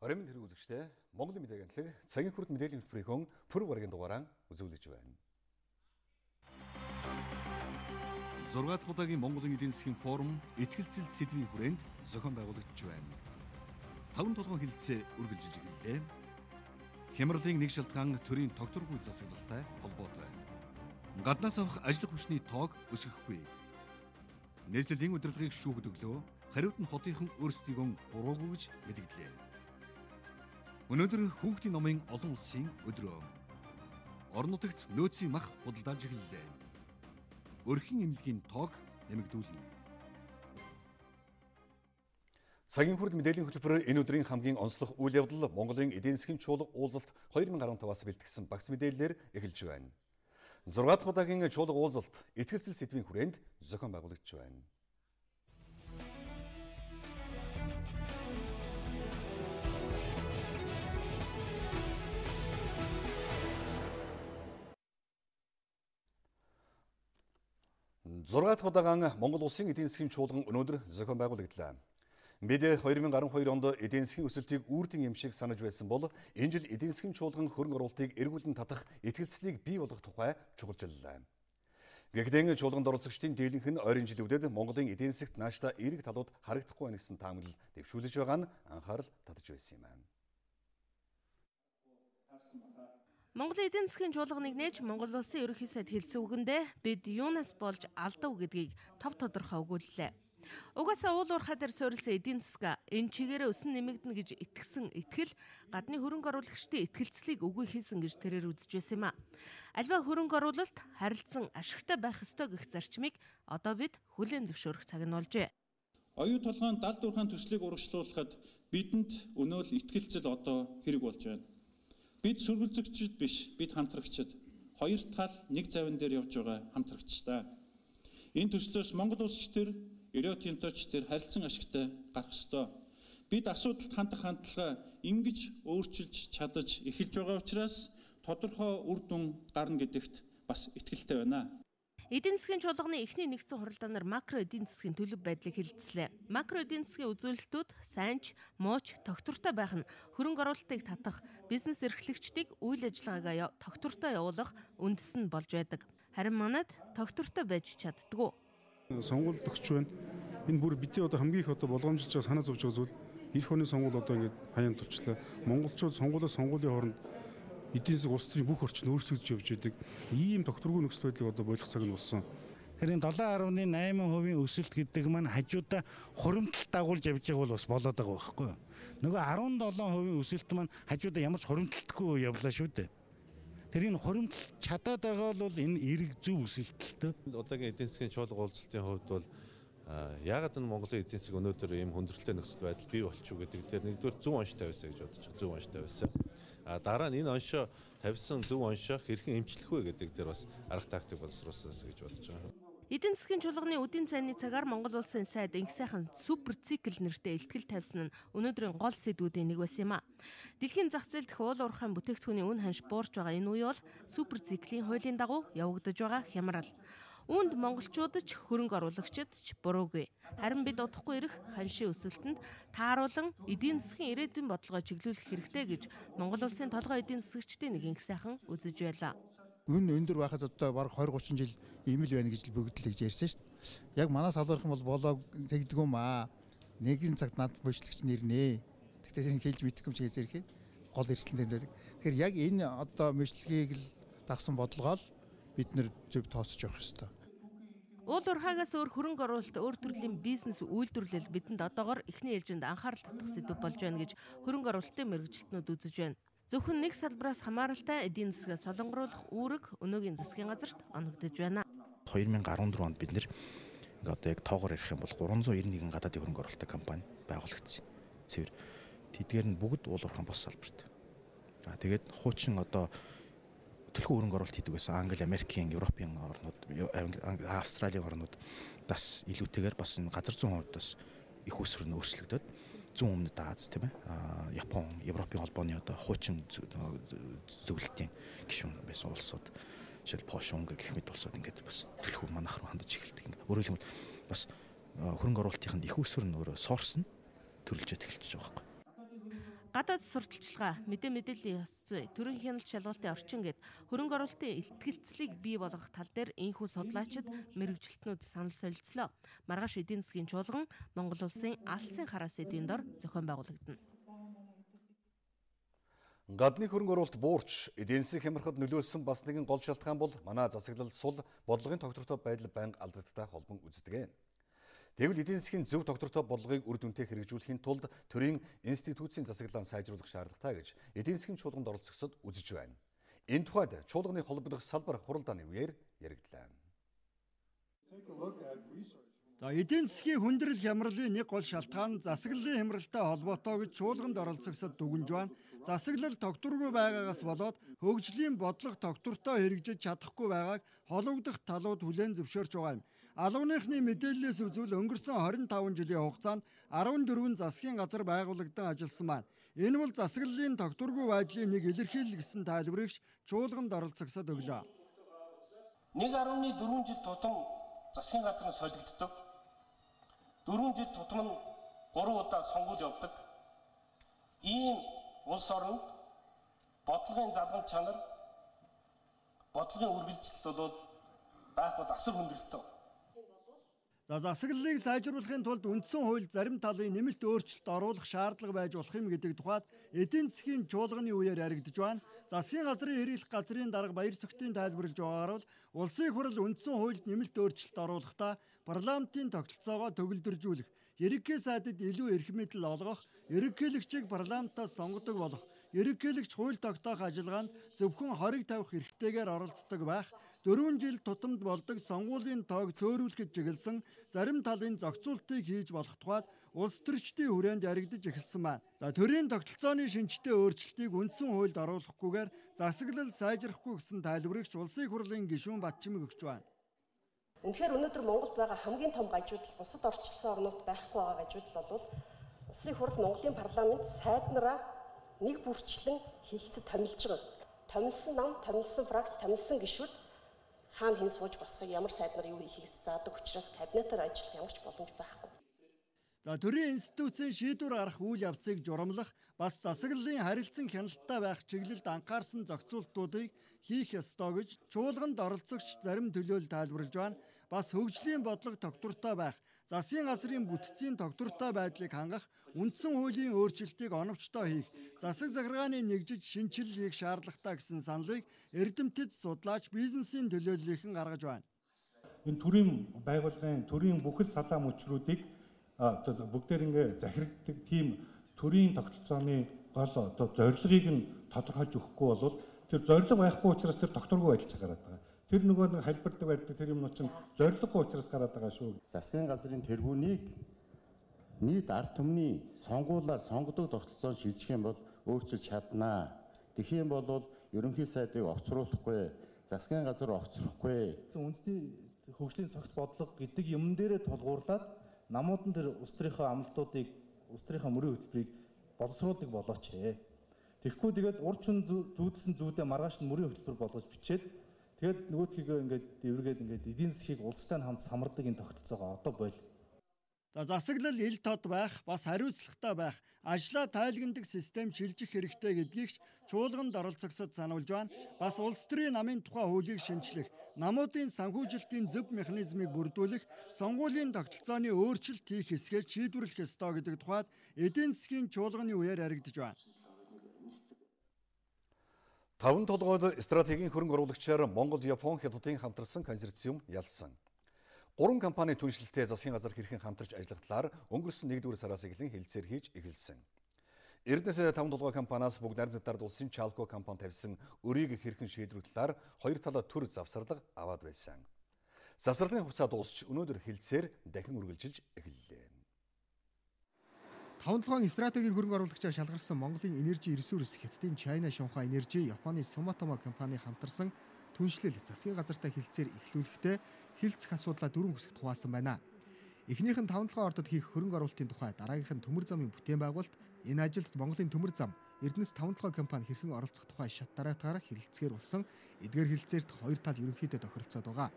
Оройн хэрэг үзэгчтэй Монголын мэдээ агентлаг цагийн хүрд мэдээллийн хөтөлбөрийн пүрэв гарагийн дугаараа үзүүлж байна. 6 дахь удаагийн Монголын эдийн засгийн форум ихтгэлцэл сэдвийн хүрээнд зохион байгуулагдж байна. 5 толгойн хилцээ үргэлжилж ирлээ. Хямралын нэг шалтгаан төрийн тогтворгүй засаглалтай холбоотой. Гаднаас авах ажил хүчний тоог өсгөхгүй. Нийслэлийн удирдлагыг шүүхэд өглөө, хариуд нь хотынхан өөрсдийгөө буруугүй гэж мэдгэлээ. Өнөөдөр хүүхдийн номын олон улсын өдрөө. Орон нутагт нөөцийн мах худалдаалж эхэллээ. Өрхийн эмнэлгийн тоог нэмэгдүүлнэ. Цагийн хүрд мэдээллийн хөтөлбөр энэ өдрийн хамгийн онцлог үйл явдал Монголын эдийн засгийн чуулга уулзалт 2015-аас бэлтгэсэн багц мэдээллээр эхэлж байна. 6 дахь удаагийн чуулга уулзалт ихтгэлцэл сэдвийн хүрээнд зохион байгуулагдж байна. Зургаат удаагаан Монгол улсын эдийн засгийн чуулган өнөөдөр зохион байгуулагдлаа. Бид 2012 онд эдийн засгийн өсөлтийг үрдэн юм шиг санаж байсан бол энэ жил эдийн засгийн чуулган хөрөнгө оруулалтыг эргүүлэн татах ихтгэлцлийг бий болгох тухай чухалчиллаа. Гэхдээ чуулганд оролцогчдын дийлэнх нь ойрын жилүүдэд Монголын эдийн засагт нааштай эерэг талууд харагдахгүй байна гэсэн таамаглал дэвшүүлж байгаа нь анхаарал татж байсан юм аа. Монголын эдийн засгийн чуулганыг нээж Монгол улсын ерөнхий сайд хэлсэн үгэндээ бид юунаас болж алдав гэдгийг тов тодорхой өгүүллээ. Угаасаа уул уурхай дээр суурилсан эдийн засаг энэ чигээрээ өсөн нэмэгдэнэ гэж итгэсэн итгэл гадны хөрөнгө оруулагчдын итгэлцлийг үгүй хийсэн гэж тэрээр үзэж байсан юм а. Альва хөрөнгө оруулалт харилцан ашигтай байх ёстой гэх зарчмыг одоо бид хүлээн зөвшөөрөх цаг нь болжээ. Оюу толгойн далд уурхайн төслийг урагшлуулахад бидэнд өнөөл итгэлцэл одоо хэрэг болж байна. Бид сүргэлзэгчд биш, бид хамтрагчид. Хоёр тал нэг завин дээр явж байгаа хамтрагчдаа. Энэ төслөөс Монгол улс төр, Ириотинточ төр харилцан ашигтай гарах ёстой. Бид асуудалд хандах хандлага ингэж өөрчилж чадаж эхэлж байгаа учраас тодорхой үр дүн гарна гэдэгт бас итгэлтэй байна. Эдийн засгийн чуулганы эхний нэгдсэн хуралдаанаар макро эдийн засгийн төлөв байдлыг хэлэлцлээ. Макро эдийн засгийн үзүүлэлтүүд сайнч, мууч, тогтвортой байх нь хөрөнгө оруулалтыг татах, бизнес эрхлэгчдийг үйл ажиллагаагаа тогтвортой явуулах үндэс нь болж байдаг. Харин манайд тогтвортой байж чаддгүй. Сонгуульд өгч байна. Энэ бүр бидний одоо хамгийн их одоо болгоомжлж байгаа санаа зовж байгаа зүйл эх оны сонгуул одоо ингээд хаяан төвчлээ. Монголчууд сонгуулийн хооронд эдийн засаг улс төрийн бүх орчин өөрчлөгдөж явж байдаг. Ийм тогтворгүй нөхцөл байдлыг одоо болох цаг нь болсон. Тэгэхээр 7.8% өсөлт гэдэг маань хажуудаа хуримтлалт дагуулж явж байгаа бол бас болоод байгаа байхгүй юу? Нөгөө 17% өсөлт маань хажуудаа ямар ч хуримтлалтгүй явлаа шүү дээ. Тэр энэ хуримтлалт чадаад байгаа бол энэ эрг зөв өсөлттэй. Одоогийн эдийн засгийн чуулга уулзалтын хувьд бол яагаад энэ Монголын эдийн засаг өнөөдөр ийм хүндрэлтэй нөхцөл байдал бий болчихоо гэдэг дээр нэгдүгээр зөв онш тавьсаа гэж бодож байгаа. Зөв онш тавьсаа. Дараа нь энэ оншоо тавьсан зөв оншоо хэрхэн эмчлэх вэ гэдэг дээр бас арга тактик боловсруулсан гэж бодож байгаа. Эдийн засгийн чуулганы үдийн цайны цагаар Монгол улсын сайд инх сайхан супер цикл нэртэй илтгэл тавьсан нь өнөөдрийн гол сэдвүүдийн нэг байсан юм а. Дэлхийн зах зээл дэх уул уурхайн бүтээгдэхүүний үн ханш буурч байгаа энэ үе бол супер циклийн хуулийн дагуу явагдаж байгаа хямрал. Үүнд монголчууд ч хөрөнгө оруулагчид ч буруугүй. Харин бид удахгүй ирэх ханшийн өсөлтөнд тааруулан эдийн засгийн ирээдүйн бодлогоо чиглүүлэх хэрэгтэй гэж Монгол улсын толгой эдийн засагчдын нэг инх сайхан үзэж байлаа. Үн өндөр байхад одоо бараг 20-30 жил ийм л байна гэж бүгд л ярьсан шүү дээ. Яг манай салбарх юм бол болоо тэгдэггүй маа. Нэгэн цагт над бочлогч нэрнэ. Тэгтээ хэлж мэдэхгүй юм чигээр зэрэг гол эрсдэлтэй байдаг. Тэгэхээр яг энэ одоо мэдлэгийг л дагсан бодлогоо л бид нэр зөв тооцож явах ёстой. Уул уурхайгаас өөр хөрөнгө оруулалт, өөр төрлийн бизнес үйлдвэрлэл бидэнд одоогоор эхний ээлжинд анхаарал татах сэдв болж байна гэж хөрөнгө оруулалтын мэргэжилтнүүд үзэж байна. Зөвхөн нэг салбараас хамааралтай эдийн засгаа солонгоруулах үүрэг өнөөгийн засгийн газарт оногдож байна. 2014 онд бид нэр одоо яг тоогоор ярих юм бол 391 гадаадын хөрөнгө оруулалтын компани байгуулагдсан. Цэвэр тэдгээр нь бүгд уул уурхайн бос салбарт. Тэгээд хуучин одоо төлхөө хөрөнгө оруулалт хийдэг байсан Англи, Америкийн, Европын орнууд, Австралийн орнууд бас илүүтэйгээр бас энэ газар зүйн хувьд бас их өсвөр нь өөрчлөгдөд зүүн өмнөд Аз тийм ээ Япон, Европын холбооны одоо хуучин зөвлөлтийн гишүүн байсан улсууд жишээл Польш, Унгар гэх мэт улсууд ингээд бас төлхөө манайх руу хандаж эхэлдэг. Өөрөөр хэлбэл бас хөрөнгө оруулалтын их өсвөр нь өөрөө сорс нь төрөлжөд эхэлж байгаа байхгүй. Гадаад сурталчилгаа, мэдээллийн ёс зүй, төрийн хяналт шалгалтын орчин гэд хөрөнгө оруулалтын илтгэгцлийг бий болгох тал дээр энэхүү судлаачид мэргэжилтнүүд санал солилцлоо. Маргааш эдийн засгийн чуулган Монгол улсын алсын хараас эдийн дор зохион байгуулагдана. Гадны хөрөнгө оруулалт буурч эдийн засгийг хямрахад нөлөөлсөн бас нэгэн гол шалтгаан бол манай засаглал сул бодлогын тогтвортой байдал байнга алдагдaltaй холбон үздэг. Тэгвэл эдийн засгийн зөв тогтвортой бодлогыг үр дүнтэй хэрэгжүүлэхийн тулд төрийн институцийн засаглалаа сайжруулах шаардлагатай гэж эдийн засгийн чуулганд оролцогчдод үзэж байна. Энэ тухайд чуулганы холбогдох салбар хуралдааны үеэр яригдлаа. Эдийн засгийн хүндрэл хямралын нэг гол шалтгаан засаглалын хямралтай холбоотой гэж чуулганд оролцогчдод дүгнж байна. Засаглал тогтворгүй байгаагаас болоод хөгжлийн бодлого тогтвортой хэрэгжиж чадахгүй байгааг хологдох талууд хүлээн зөвшөөрч байгаа юм. Албаныхны мэдээллээс үзвэл өнгөрсөн 25 жилийн хугацаанд 14 засгийн газар байгуулагдсан ажилласан байна. Энэ бол засаглалын тогтворгүй байдлын нэг илэрхийлэл гэсэн тайлбарыг чуулганд оролцогчдод өглөө. 1.4 жил тутам засгийн газар нь солигддог. 4 жил тутам нь 3 удаа сонгуул явдаг. Ийм улс оронд бодлогын залгамж чанар, бодлогын үргэлжлэл бол байх бол асар хүндрэлтэй. Засаглалыг сайжруулахын тулд үндсэн хууль зарим талын нэмэлт өөрчлөлт оруулах шаардлага байж болох юм гэдэг тухайд эдийн засгийн чуулганы үеэр яригдж байна. Засгийн газрын хэрэглэх газрын дарга Баяр Сүхтийн тайлбарлаж байгаагаар бол улсын хурал үндсэн хуульд нэмэлт өөрчлөлт оруулахдаа парламентын тогтолцоогоо төгөлдржүүлэх, ерөнхий сайдад илүү эрх мэдэл олгох, ерөнхийлөгчийг парламентаас сонгодог болох, ерөнхийлөгч хууль тогтоох ажиллагаанд зөвхөн хориг тавих эрхтэйгээр оролцдог байх, 4 жил тутамд болдог сонгуулийн тоог цөөрүүлэхэд чиглэсэн зарим талын зохицуултыг хийж болох тухайд улс төрчдийн хүрээнд яригдж эхэлсэн байна. Төрийн тогтолцооны шинжтэй өөрчлөлтийг үндсэн хуульд оруулахгүйгээр засаглал сайжрахгүй гэсэн тайлбарыг улсын хурлын гишүүн Батчимэг өгч байна. Үнэхээр өнөөдөр Монголд байгаа хамгийн том гажууд бусад орчилсон орнууд байхгүй байгаа гажууд бол улсын хурал Монголын парламент сайд нараа нэг бүрчлэн хилцэж томилж байгаа. Томилсон нам, томилсон фракц, томилсон гишүүд хаана хэн сууж босхыг ямар сайд нар юу хийхийг заадаг учраас кабинетаар ажиллах ямар ч боломж байхгүй. Төрийн институцийн шийдвэр гарах үйл явцыг журамлах, бас засаглалын харилцан хяналттай байх чиглэлд анхаарсан зохицуултуудыг хийх ёстой гэж чуулганд оролцогч зарим төлөөлөл тайлбарлаж байна. Бас хөгжлийн бодлого тогтвортой байх, засгийн газрын бүтцийн тогтвортой байдлыг хангах, үндсэн хуулийн өөрчлөлтийг оновчтой хийх, засаг захиргааны нэгжиж шинжилэл хийх шаардлагатай гэсэн саналыг эрдэмтэд судлаач бизнесийн төлөөллийнхэн гаргаж байна. Энэ төрийн байгууллагын төрийн бүхэл салаа мөчрүүдийг бүгдээр ингээ захирагддаг тийм төрийн тогтолцооны гол зорилгыг нь тодорхойлж өгөхгүй бол тэр зорилго байхгүй учраас тэр тогтворгүй байдал гараад байгаа. Тэр нөгөө нэг хэлбэрдэг байдаг тэр юмнууд чинь зорилгогүй учраас гараад байгаа шүү. Засгийн газрын тэргүүнийг нийт ард түмний сонгуулиар сонгодог тогтолцоон шийдэх юм бол өөрчилж чаднаа. Тэгэх юм бол ерөнхий сайдыг огцруулахгүй, засгийн газар огцрохгүй. Үндэсний хөгжлийн цогц бодлого гэдэг юм дээрээ тулгуурлаад намууд нь тэр улс төрийнхөө амлалтуудыг, улс төрийнхөө мөрийн хөтөлбөрийг боловсруулдаг болооч. Тэгэхгүй тэгээд урчин зүүдэлсэн зүүдээ маргааш нь мөрийн хөтөлбөр болгож бичээд тэгээд нөгөөдхийгөө ингээд эвэргээд ингээд эдийн засгийг улстай хамт самардаг энэ тогтолцоогоо одоо бойл. Засаглал ил тод байх, бас хариуцлагатай байх, ажлаа тайлгнадаг систем шилжих хэрэгтэй гэдгийг чуулганд оролцогчдод сануулж байна. Бас улс төрийн намын тухай хуулийг шинжлэх, намуудын санхүүжилтийн зөв механизмыг бүрдүүлэх, сонгуулийн тогтолцооны өөрчлөлт хийх хэсгээр шийдвэрлэх ёстой гэдэг тухайд эдийн засгийн чуулганы үеэр яригдж байна. Таван толгойд стратегийн хөрөнгө оруулагчаар Монгол, Япон, Хятадын хамтарсан консорциум ялсан. 3 компани түншлэлтэй засгийн газар хэрхэн хамтарч ажиллах талаар өнгөрсөн 1-р сараас эхлэн хэлэлцээр хийж эхэлсэн. Эрдэнэс 5 толгой компаниас бүгд найрамдтаар улсын Чалко компани тавьсан өрийг хэрхэн шийдвэрлэх талаар хоёр талаа төр завсарлага аваад байсан. Завсарлагын хугацаа дуусч өнөөдөр хэлэлцээр дахин үргэлжилж эхэллээ. 5 толгойн стратегийн хөрөнгө оруулагчаар шалгарсан Монголын Energy Resource, Хятадын China Shanghai Energy, Японы Sumitomo компани хамтарсан түншлэл засгийн газартай хэлэлцээр эхлүүлэхдээ хэлцэх асуудлаа 4 хэсэгт хуваасан байна. Эхнийх нь 5 толгой ордод хийх хөрөнгө оруулалтын тухай, дараагийнх нь төмөр замын бүтээн байгуулалт, энэ ажилд Монголын төмөр зам, Эрдэнэс 5 толгой компани хэрхэн оролцох тухай шат дараатаараа хэлэлцгээр болсон. Эдгээр хэлэлцээрт хоёр тал ерөнхийдөө тохиролцоод байгаа.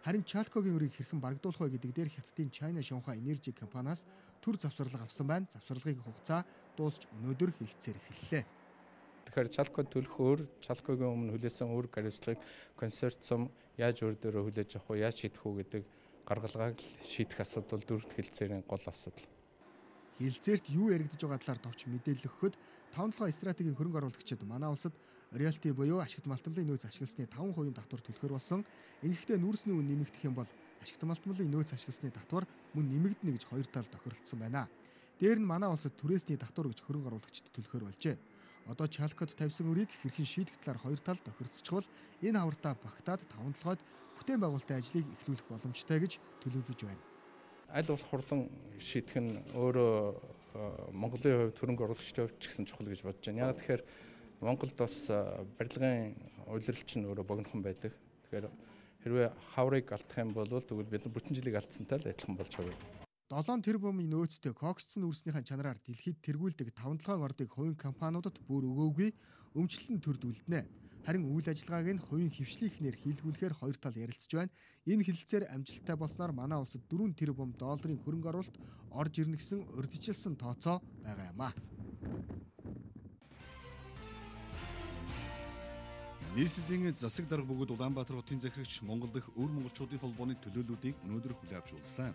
Харин Chalco-гийн өрийг хэрхэн барагдуулах вэ гэдэг дээр Хятадын China Shanghai Energy компаниас төр завсарлага авсан байна. Завсарлагын хугацаа дуусч өнөөдөр хэлэлцээр эхэллээ. Тэгэхээр Chalco төлөх өөр, Chalco-гийн өмнө хүлээсэн өөр хариуцлагыг консорциум яаж өөр дөрөө хүлээж авах вэ, яаж шийдэх үү гэдэг гаргалгааг шийдэх асуудал дөрөвт хэлэлцээрийн гол асуудал. Хэлэлцээрт юу яригдж байгаа талаар товч мэдээлэл өгөхөд 5-7 стратегийн хөрөнгө оруулагчид манай улсад Realty буюу ашигт малтмлын нөөц ашигласны 5% татвар төлөхөр болсон. Ингэхдээ нүүрсний үн нэмэгдэх юм бол ашигт малтмлын нөөц ашигласны татвар мөн нэмэгдэнэ гэж хоёр тал тохиролцсон байна. Дээр нь манай улсад түрээсний татвар гэж хөрөнгө оруулагчид төлөхөр болжээ. Одоо Chalco-д тавьсан өрийг хэрхэн шийдэх талаар хоёр тал тохирцчихвал энэ хавартаа багтаад 5-7-д бүтээн байгуулалтын ажлыг эхлүүлэх боломжтой гэж төлөвлөж байна. Аль болох хурдан шийдэх нь өөрөө Монголын хувьд хөрөнгө оруулагчдын хувьд ч гэсэн чухал гэж бодож байна. Яг тэгэхээр Монголд бас барилгын улиралч нь өөрөө богинохон байдаг. Тэгэхээр хэрвээ хаврыг алдах юм бол тэгвэл бид бүтэн жилиг алдсантай л адилхан болж байгаа. 7 тэрбумын нөөцтэй коксцэн үрснийхэн чанараар дэлхийд тэргүүлдэг 5-7 ордыг хувийн компаниудад бүр өгөөгүй өмчлөлтөнд төрдүүлнэ. Харин үйл ажиллагааг нь хувийн хвшлийнхнэр хийлгүүлэхээр хоёр тал ярилцж байна. Энэ хэлэлцээр амжилттай болсноор манай улсад 4 тэрбум долларын хөрөнгө оруулалт орж ирнэ гэсэн урьдчилсан тооцоо байгаа юм а. Нийслэлийн засаг дарга бөгөөд Улаанбаатар хотын захирагч Монгол дахь өөр монголчуудын холбооны төлөөллүүдийг өнөөдөр хүлээн авч уулзлаа.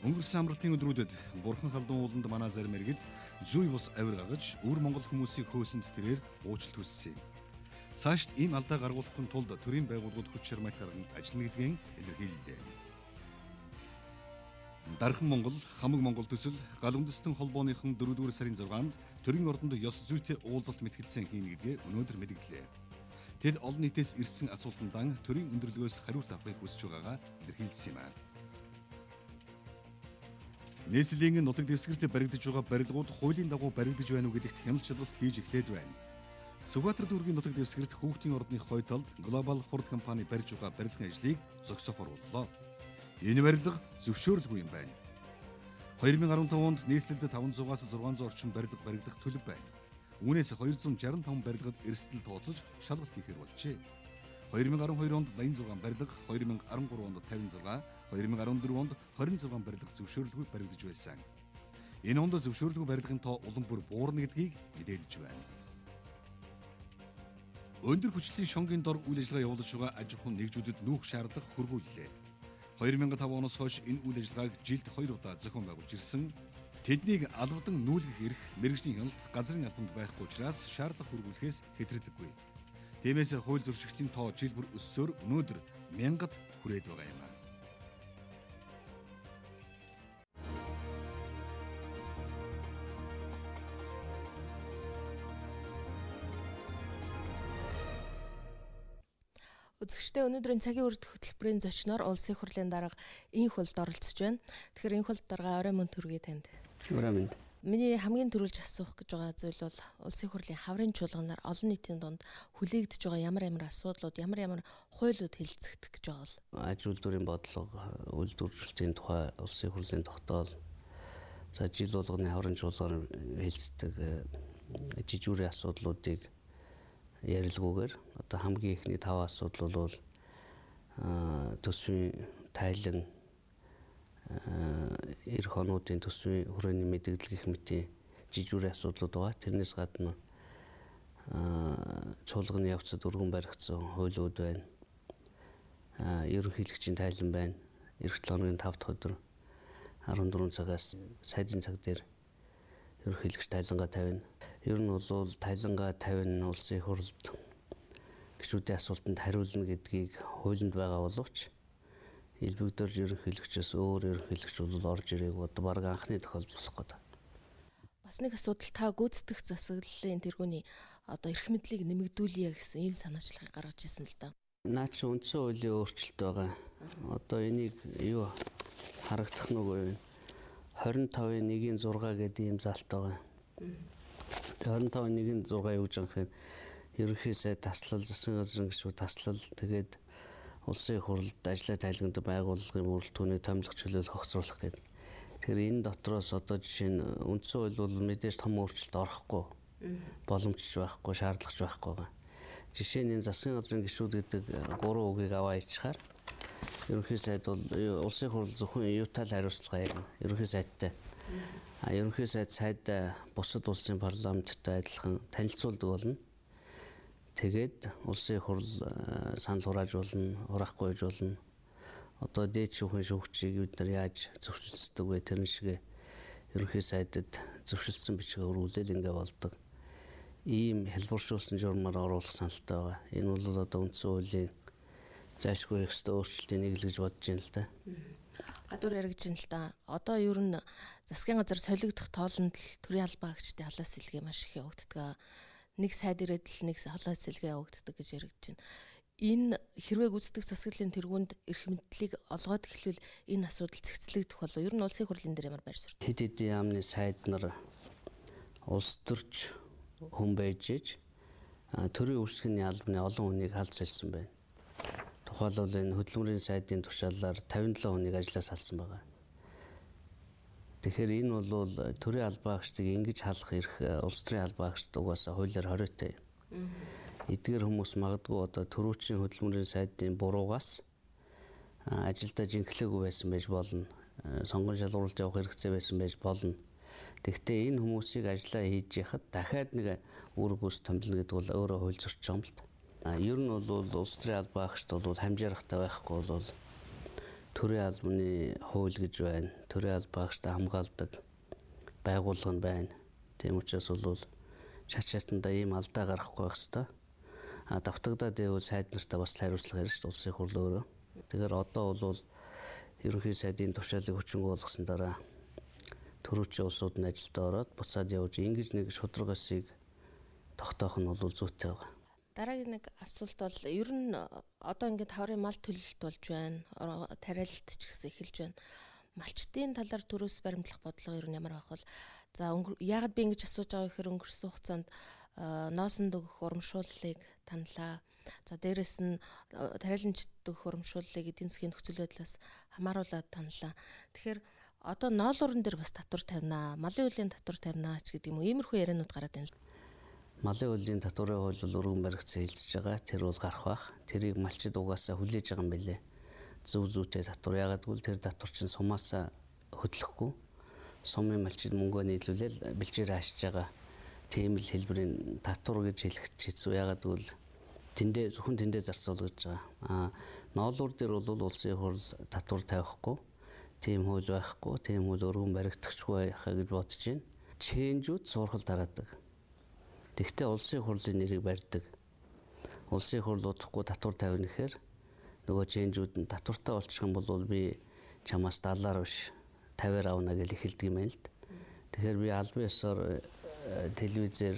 Өнгөрсөн амралтын өдрүүдэд Бурхан халдун ууланд манай зарим иргэд зүй бус авир гаргаж өөр монгол хүмүүсийг хөөсөнд тэрээр уучлалт хүссэн юм. Цаашд ийм алдаа гаргуулахын тулд төрийн байгууллагууд хүч чармайлт гарган ажиллана гэдгийг илэрхийллээ. Дархан Монгол, Хамаг Монгол төсөл, Галундстан холбооныхон 4-р сарын 6-нд төрийн ордонд ёс зүйтэй уулзалт мэтгэлцэн хийнэ гэдгээ өнөөдөр мэдгдлээ. Тэд олон нийтээс ирсэн асуултанд төрийн өндөрлөгөөс хариулт авахыг хүсэж байгаагаа илэрхийлсэн юм аа. Нийслэлийн нутаг дэвсгэрт баригдаж байгаа барилгууд хуулийн дагуу баригдаж байна уу гэдэгт хяналт шалгалт хийж эхлээд байна. Сүхбаатар дүүргийн нутаг дэвсгэрт хүүхдийн ордны хой талд Global Ford компани барьж байгаа барилгын ажлыг зогсоохоор боллоо. Энэ барилга зөвшөөрлгүй юм байна. 2015 онд нийслэлд 500-аас 600 орчим барилга баригдах төлөв байна. Үүнээс 265 барилгад эрсдэл тооцож шалгалт хийхээр болжээ. 2012 онд 86 барилга, 2013 онд 56, 2014 онд 26 барилга зөвшөөрлгүй баригдаж байсан. Энэ онд зөвшөөрлгүй барилгын тоо улам бүр буурна гэдгийг мэдээлж байна. Өндөр хүчлийн шонгийн дор үйл ажиллагаа явуулж байгаа аж ахуйн нэгжүүдэд нүүх шаардлага хургууллаа. 2005 оноос хойш энэ үйл ажиллагааг жилд 2 удаа зохион байгуулж ирсэн. Тэднийг албадан нүүлгэх эрх мэргэжлийн хяналт газрын албанд байхгүй учраас шаардлага хургуулахээс хэтрэгдэггүй. Тиймээс хууль зөрчигчдийн тоо жил бүр өссөөр өнөөдөр 1000-д хүрээд байгаа юм. Үзэгчдээ өнөөдрийн цагийн үрд хөтөлбөрийн зочноор улсын хурлын дарга инх хулд оролцож байна. Тэгэхээр инх хулд дарга орой мөн төргий танд. Орой мэнд. Миний хамгийн түрүүлж асуух гэж байгаа зүйл бол улсын хурлын хаврын чуулганаар олон нийтийн дунд хүлээгдэж байгаа ямар асуудлууд, ямар хуулиуд хэлэлцэгдэх гэж байгаа л. Аж үйлдвэрийн бодлого, үйлдвэржүүлэлтийн тухай улсын хурлын тогтоол, за жил болгоны хаврын чуулгаар хэлэлцдэг жижигүүрийн асуудлуудыг ярилгүйгээр одоо хамгийн ихний 5 асуудал бол төсвийн тайлан, эр хонуудын төсвийн хүрээний мэдээлэл гэх мэтийн жижигүүрийн асуудлууд байгаа. Тэрнээс гадна чуулганы явцад өргөн баригдсан хуулиуд байна. Ерөнхийлөгчийн тайлан байна. Эх 7 хоногийн 5 дахь өдөр 14 цагаас сайдын цаг дээр ерөнхийлөгч тайлангаа тавина. Ер нь бол тайлангаа тавина улсын хурлд гишүүдийн асуултанд хариулна гэдгийг хуулинд байгаа боловч элбэгдэрж ерөнхийлөгчөөс өөр ерөнхийлөгч бол орж ирээг одоо баг анхны тохиолдол болох гэдэг. Бас нэг асуудал та гүйцэтгэх засаглалын тэргүүний одоо эрх мэдлийг нэмэгдүүлье гэсэн ийм санаачлагыг гаргаж ирсэн л да. Наа чи үндсэн хуулийн өөрчлөлт байгаа. Одоо энийг юу харагдах нүгөө 25.1.6 гэдэг ийм залт байгаа. 25.1.6 юу гэж анх ерөнхий сайд таслал, засгийн газрын гишүүд таслал, тэгээд улсын хурлд ажлаа тайлгнадаг байгууллагын бүрэлдэхүүний томилох чөлөөлөл хогцруулах гэдэг. Тэгэхээр энэ дотроос одоо жишээ нь үндсэн хууль бол мэдээж том өөрчлөлт орохгүй, боломжч байхгүй, шаардлагач байхгүй байгаа. Жишээ нь энэ засгийн газрын гишүүд гэдэг 3 үгийг аваа ичхаар Ерөнхий сайд бол улсын хурал зөвхөн юутай л хариуцлага ярина. Ерөнхий сайдтай. Ерөнхий сайд бусад улсын парламенттай адилхан танилцуулдаг болно. Тэгээд улсын хурал санал хураажуулна, хураахгүй болно. Одоо дээд шүүхийн шүүгчийг бид нар яаж зөвшөлдсөдөг вэ? Тэр шиг ерөнхий сайдад зөвшөлдсөн бичгээ өргүүлэл ингээ болдог. Ийм хэлбэршүүлсэн журмаар оруулах саналтай байгаа. Энэ бол одоо үндсэн хуулийн заашгүй их хэвээр өөрчлөлтийн нэг л гэж бодож байна л да. Гадуур яригдж байна л да. Одоо ер нь засгийн газар солигдох тоолонд л төрийн албаа агчдын халаас сэлгээ маш их явагддаг. Нэг сайд ирээд л нэг халаас сэлгээ явагддаг гэж яригдж байна. Энэ хэрвээ гүйцэтгэх засаглалын тэргуунд эрх мэдлийг олгоод эхлвэл энэ асуудал цэгцлэгдэх болов. Ер нь улсын хурлын дээр ямар байр суурь? Хэд хэдэн яамны сайд нар улс төрч хүн байж иж төрийн үүсгэний албаны олон хүнийг халж солисон байна. Тухайлбал энэ хөдөлмөрийн сайдын тушаалаар 57 хүнийг ажлаас салсан байгаа. Тэгэхээр энэ бол төрийн албаа агчдыг ингэж халах эрх улс төрийн албаа агчд угаасаа хуулиар хориотой. Эдгээр хүмүүс магадгүй одоо төрүүчийн хөдөлмөрийн сайдын буруугаас ажилдаа жинхлээгүй байсан байж болно. Сонгон шалгуулалт явах хэрэгцээ байсан байж болно. Тэгэхдээ энэ хүмүүсийг ажиллаа хийж яхад дахиад нэг үр гүйс томилно гэдэг бол өөрөө хууль зөрчиж байгаа юм л та. Ер нь бол улс төрийн албаа агчд бол хамжаарахтай байхгүй бол төрийн албаны хууль гэж байна. Төрийн албаа агчдаа хамгаалдаг байгууллага байна. Тийм учраас бол шат-шатанда ийм алдаа гарахгүй байх ёстой. Давтагдаад байвал сайд нартаа бас хариуцлага ярина шүү дээ улсын хурл өөрөө. Тэгэхээр одоо бол ерөнхий сайдын тушаалыг хүчингү болгосон дараа төрүүчийн улсууд нь ажилд ороод буцаад явж ингэж нэг шударгасыг тогтоох нь бол зүйтэй байгаа. Дараагийн нэг асуулт бол ер нь одоо ингээд хаврын мал төлөлт болж байна. Тариалалт ч гэсэн эхэлж байна. Малчтын талаар төрөөс баримтлах бодлого ер нь ямар байх вэ? За яагаад би ингэж асууж байгаа гэхээр өнгөрсөн хугацаанд ноосонд өгөх урамшууллыг танлаа. За дээрэс нь тариаланчд өгөх урамшууллыг эдийн засгийн нөхцөл байдлаас хамааруулаад танлаа. Тэгэхээр одоо ноолуурн дээр бас татвар тавина, малын үеийн татвар тавина ч гэдэг юм уу. Иймэрхүү яриануд гараад байна л. Малын үеийн татварын хууль бол өргөн баригдсан хэлцэж байгаа. Тэр бол гарах бах. Тэрийг малчид угаасаа хүлээж байгаа юм билээ. Зөв зүйтэй татвар. Ягаад гэвэл тэр татвар чинь сумаасаа хөдлөхгүй. Сумын малчид мөнгөө нийлүүлэл бэлчээр хаашиж байгаа. Тийм л хэлбэрийн татвар гэж хэлэх хэцүү. Ягаад гэвэл зөвхөн тэндээ зарцуул гэж байгаа. Ноолуур дээр бол улсын хурл татвар тавихгүй. Тийм хууль байхгүй. Тийм хууль өргөн баригдахгүй байхаа гэж бодож байна. Чэнжүүд суурхал дараадаг. Тэгвэл улсын хурлын нэрийг барьдаг. Улсын хурл удахгүй татвар тавина гэхээр нөгөө чэнжүүд нь татвартай болчих юм бол би чамаас 70-аар биш 50-аар авна гэж эхэлдэг юм байна л. Тэгэхээр би албан ёсоор телевизээр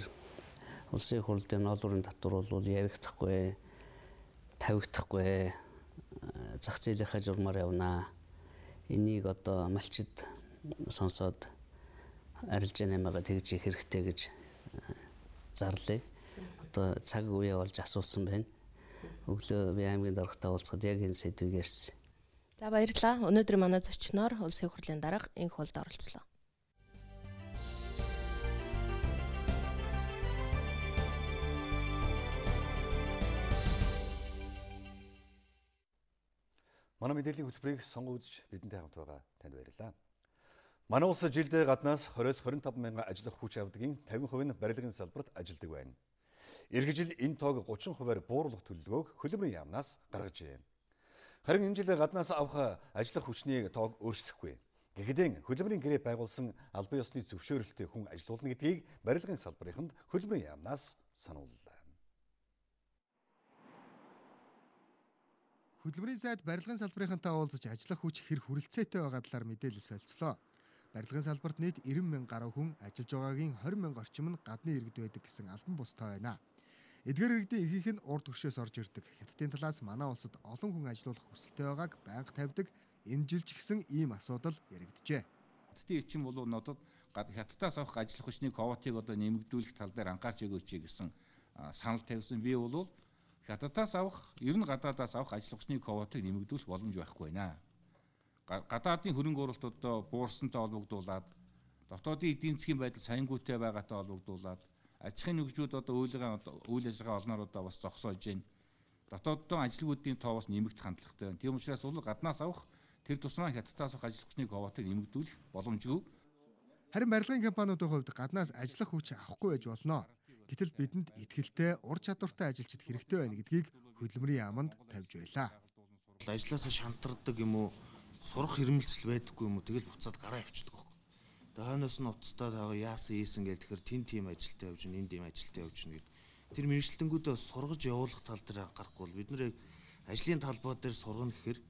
улсын хурлын ноолуурын татвар бол яригдахгүй, тавигдахгүй, зах зээлийнхаа журмаар явнаа. Энийг одоо малчид сонсоод арилжаа наймаага тэгж их хэрэгтэй гэж зарлаа. Одоо цаг үе болж асуусан байна. Өглөө би аймгийн даргатай уулзахад яг энэ сэдвийг ярьсан. За баярлалаа. Өнөөдөр манай зочноор улсын хурлын дарга энэ хуулд оролцлоо. Манай мэдээллийн хөтөлбөрийг сонгон үзэж бидэнтэй хамт байгаа танд баярлалаа. Манай улс жилдээ гаднаас 20-25 мянган ажиллах хүч авдгийн 50% нь барилгын салбарт ажилладаг байна. Ирэх жил энэ тоог 30%-аар бууруулах төлөвлөгөөг хөдөлмөрийн яамнаас гаргажээ. Харин энэ жил гаднаас авах ажиллах хүчний тоог өөрчлөхгүй. Гэхдээ хөдөлмөрийн гэрээ байгуулсан албан ёсны зөвшөөрөлтөй хүн ажилуулна гэдгийг барилгын салбарынханд хөдөлмөрийн яамнаас санууллаа. Хөдөлмөрийн сайд барилгын салбарынхантай уулзаж ажиллах хүч хэр хүрэлцээтэй байгаа талаар мэдээлэл солилцлоо. Барилгын салбарт нийт 90 мянга гаруй хүн ажиллаж байгаагийн 20 мянга орчим нь гадны иргэд байдаг гэсэн албан бустай байна. Эдгээр иргэдийн ихэнх нь урд хөшөөс орж ирдэг. Хятадын талаас манай улсад олон хүн ажилуулах хүсэлтэй байгааг байнга тавьдаг. Энэ жил ч гэсэн ийм асуудал яригджээ. Хятадын элчин бол надад хятадаас авах ажиллах хүчний квотыг одоо нэмэгдүүлэх тал дээр анхаарч өгөөч гэсэн санал тавьсан. Би бол хятадаас авах, ер нь гадаадаас авах ажиллах хүчний квотыг нэмэгдүүлэх боломж байхгүй байна. Гадаадын хөрөнгө оруулалт одоо буурсантай холбогдуулаад, дотоодын эдийн засгийн байдал саянгүйтэй байгаатай холбогдуулаад, аж ахуйн нэгжүүд одоо үйл ажиллагаа олноор одоо бас зогсоож байна. дотооддоо ажлуудын тоовоос нэмэгдэх хандлагатай байна. Тийм учраас бол гаднаас авах тэр тусмаа хятадаас авах ажил хүчний квотыг нэмэгдүүлэх боломжгүй. Харин барилгын компаниудын хувьд гаднаас ажиллах хүч авахгүй байж болно. Гэтэл бидэнд итгэлтэй, ур чадвартай ажилчид хэрэгтэй байна гэдгийг хөдөлмөрийн яамд тавьж байлаа. Ажлаасаа шантардаг юм уу, сурах хэрэмэлцэл байдаггүй юм уу, тэгэл буцаад гараа явчихдаг байхгүй. Тэгээ хойноос нь уцтаа таа яасан ийсэн гэл тэгэхээр тим ажилтай явж гин, энд ийм ажилтай явж гин гэдэг. Тэр мэргэжилтэнгүүдээ сургаж явуулах тал дээр анхаарахгүй бол бид нэр ажлын талбай дээр сургана гэхээр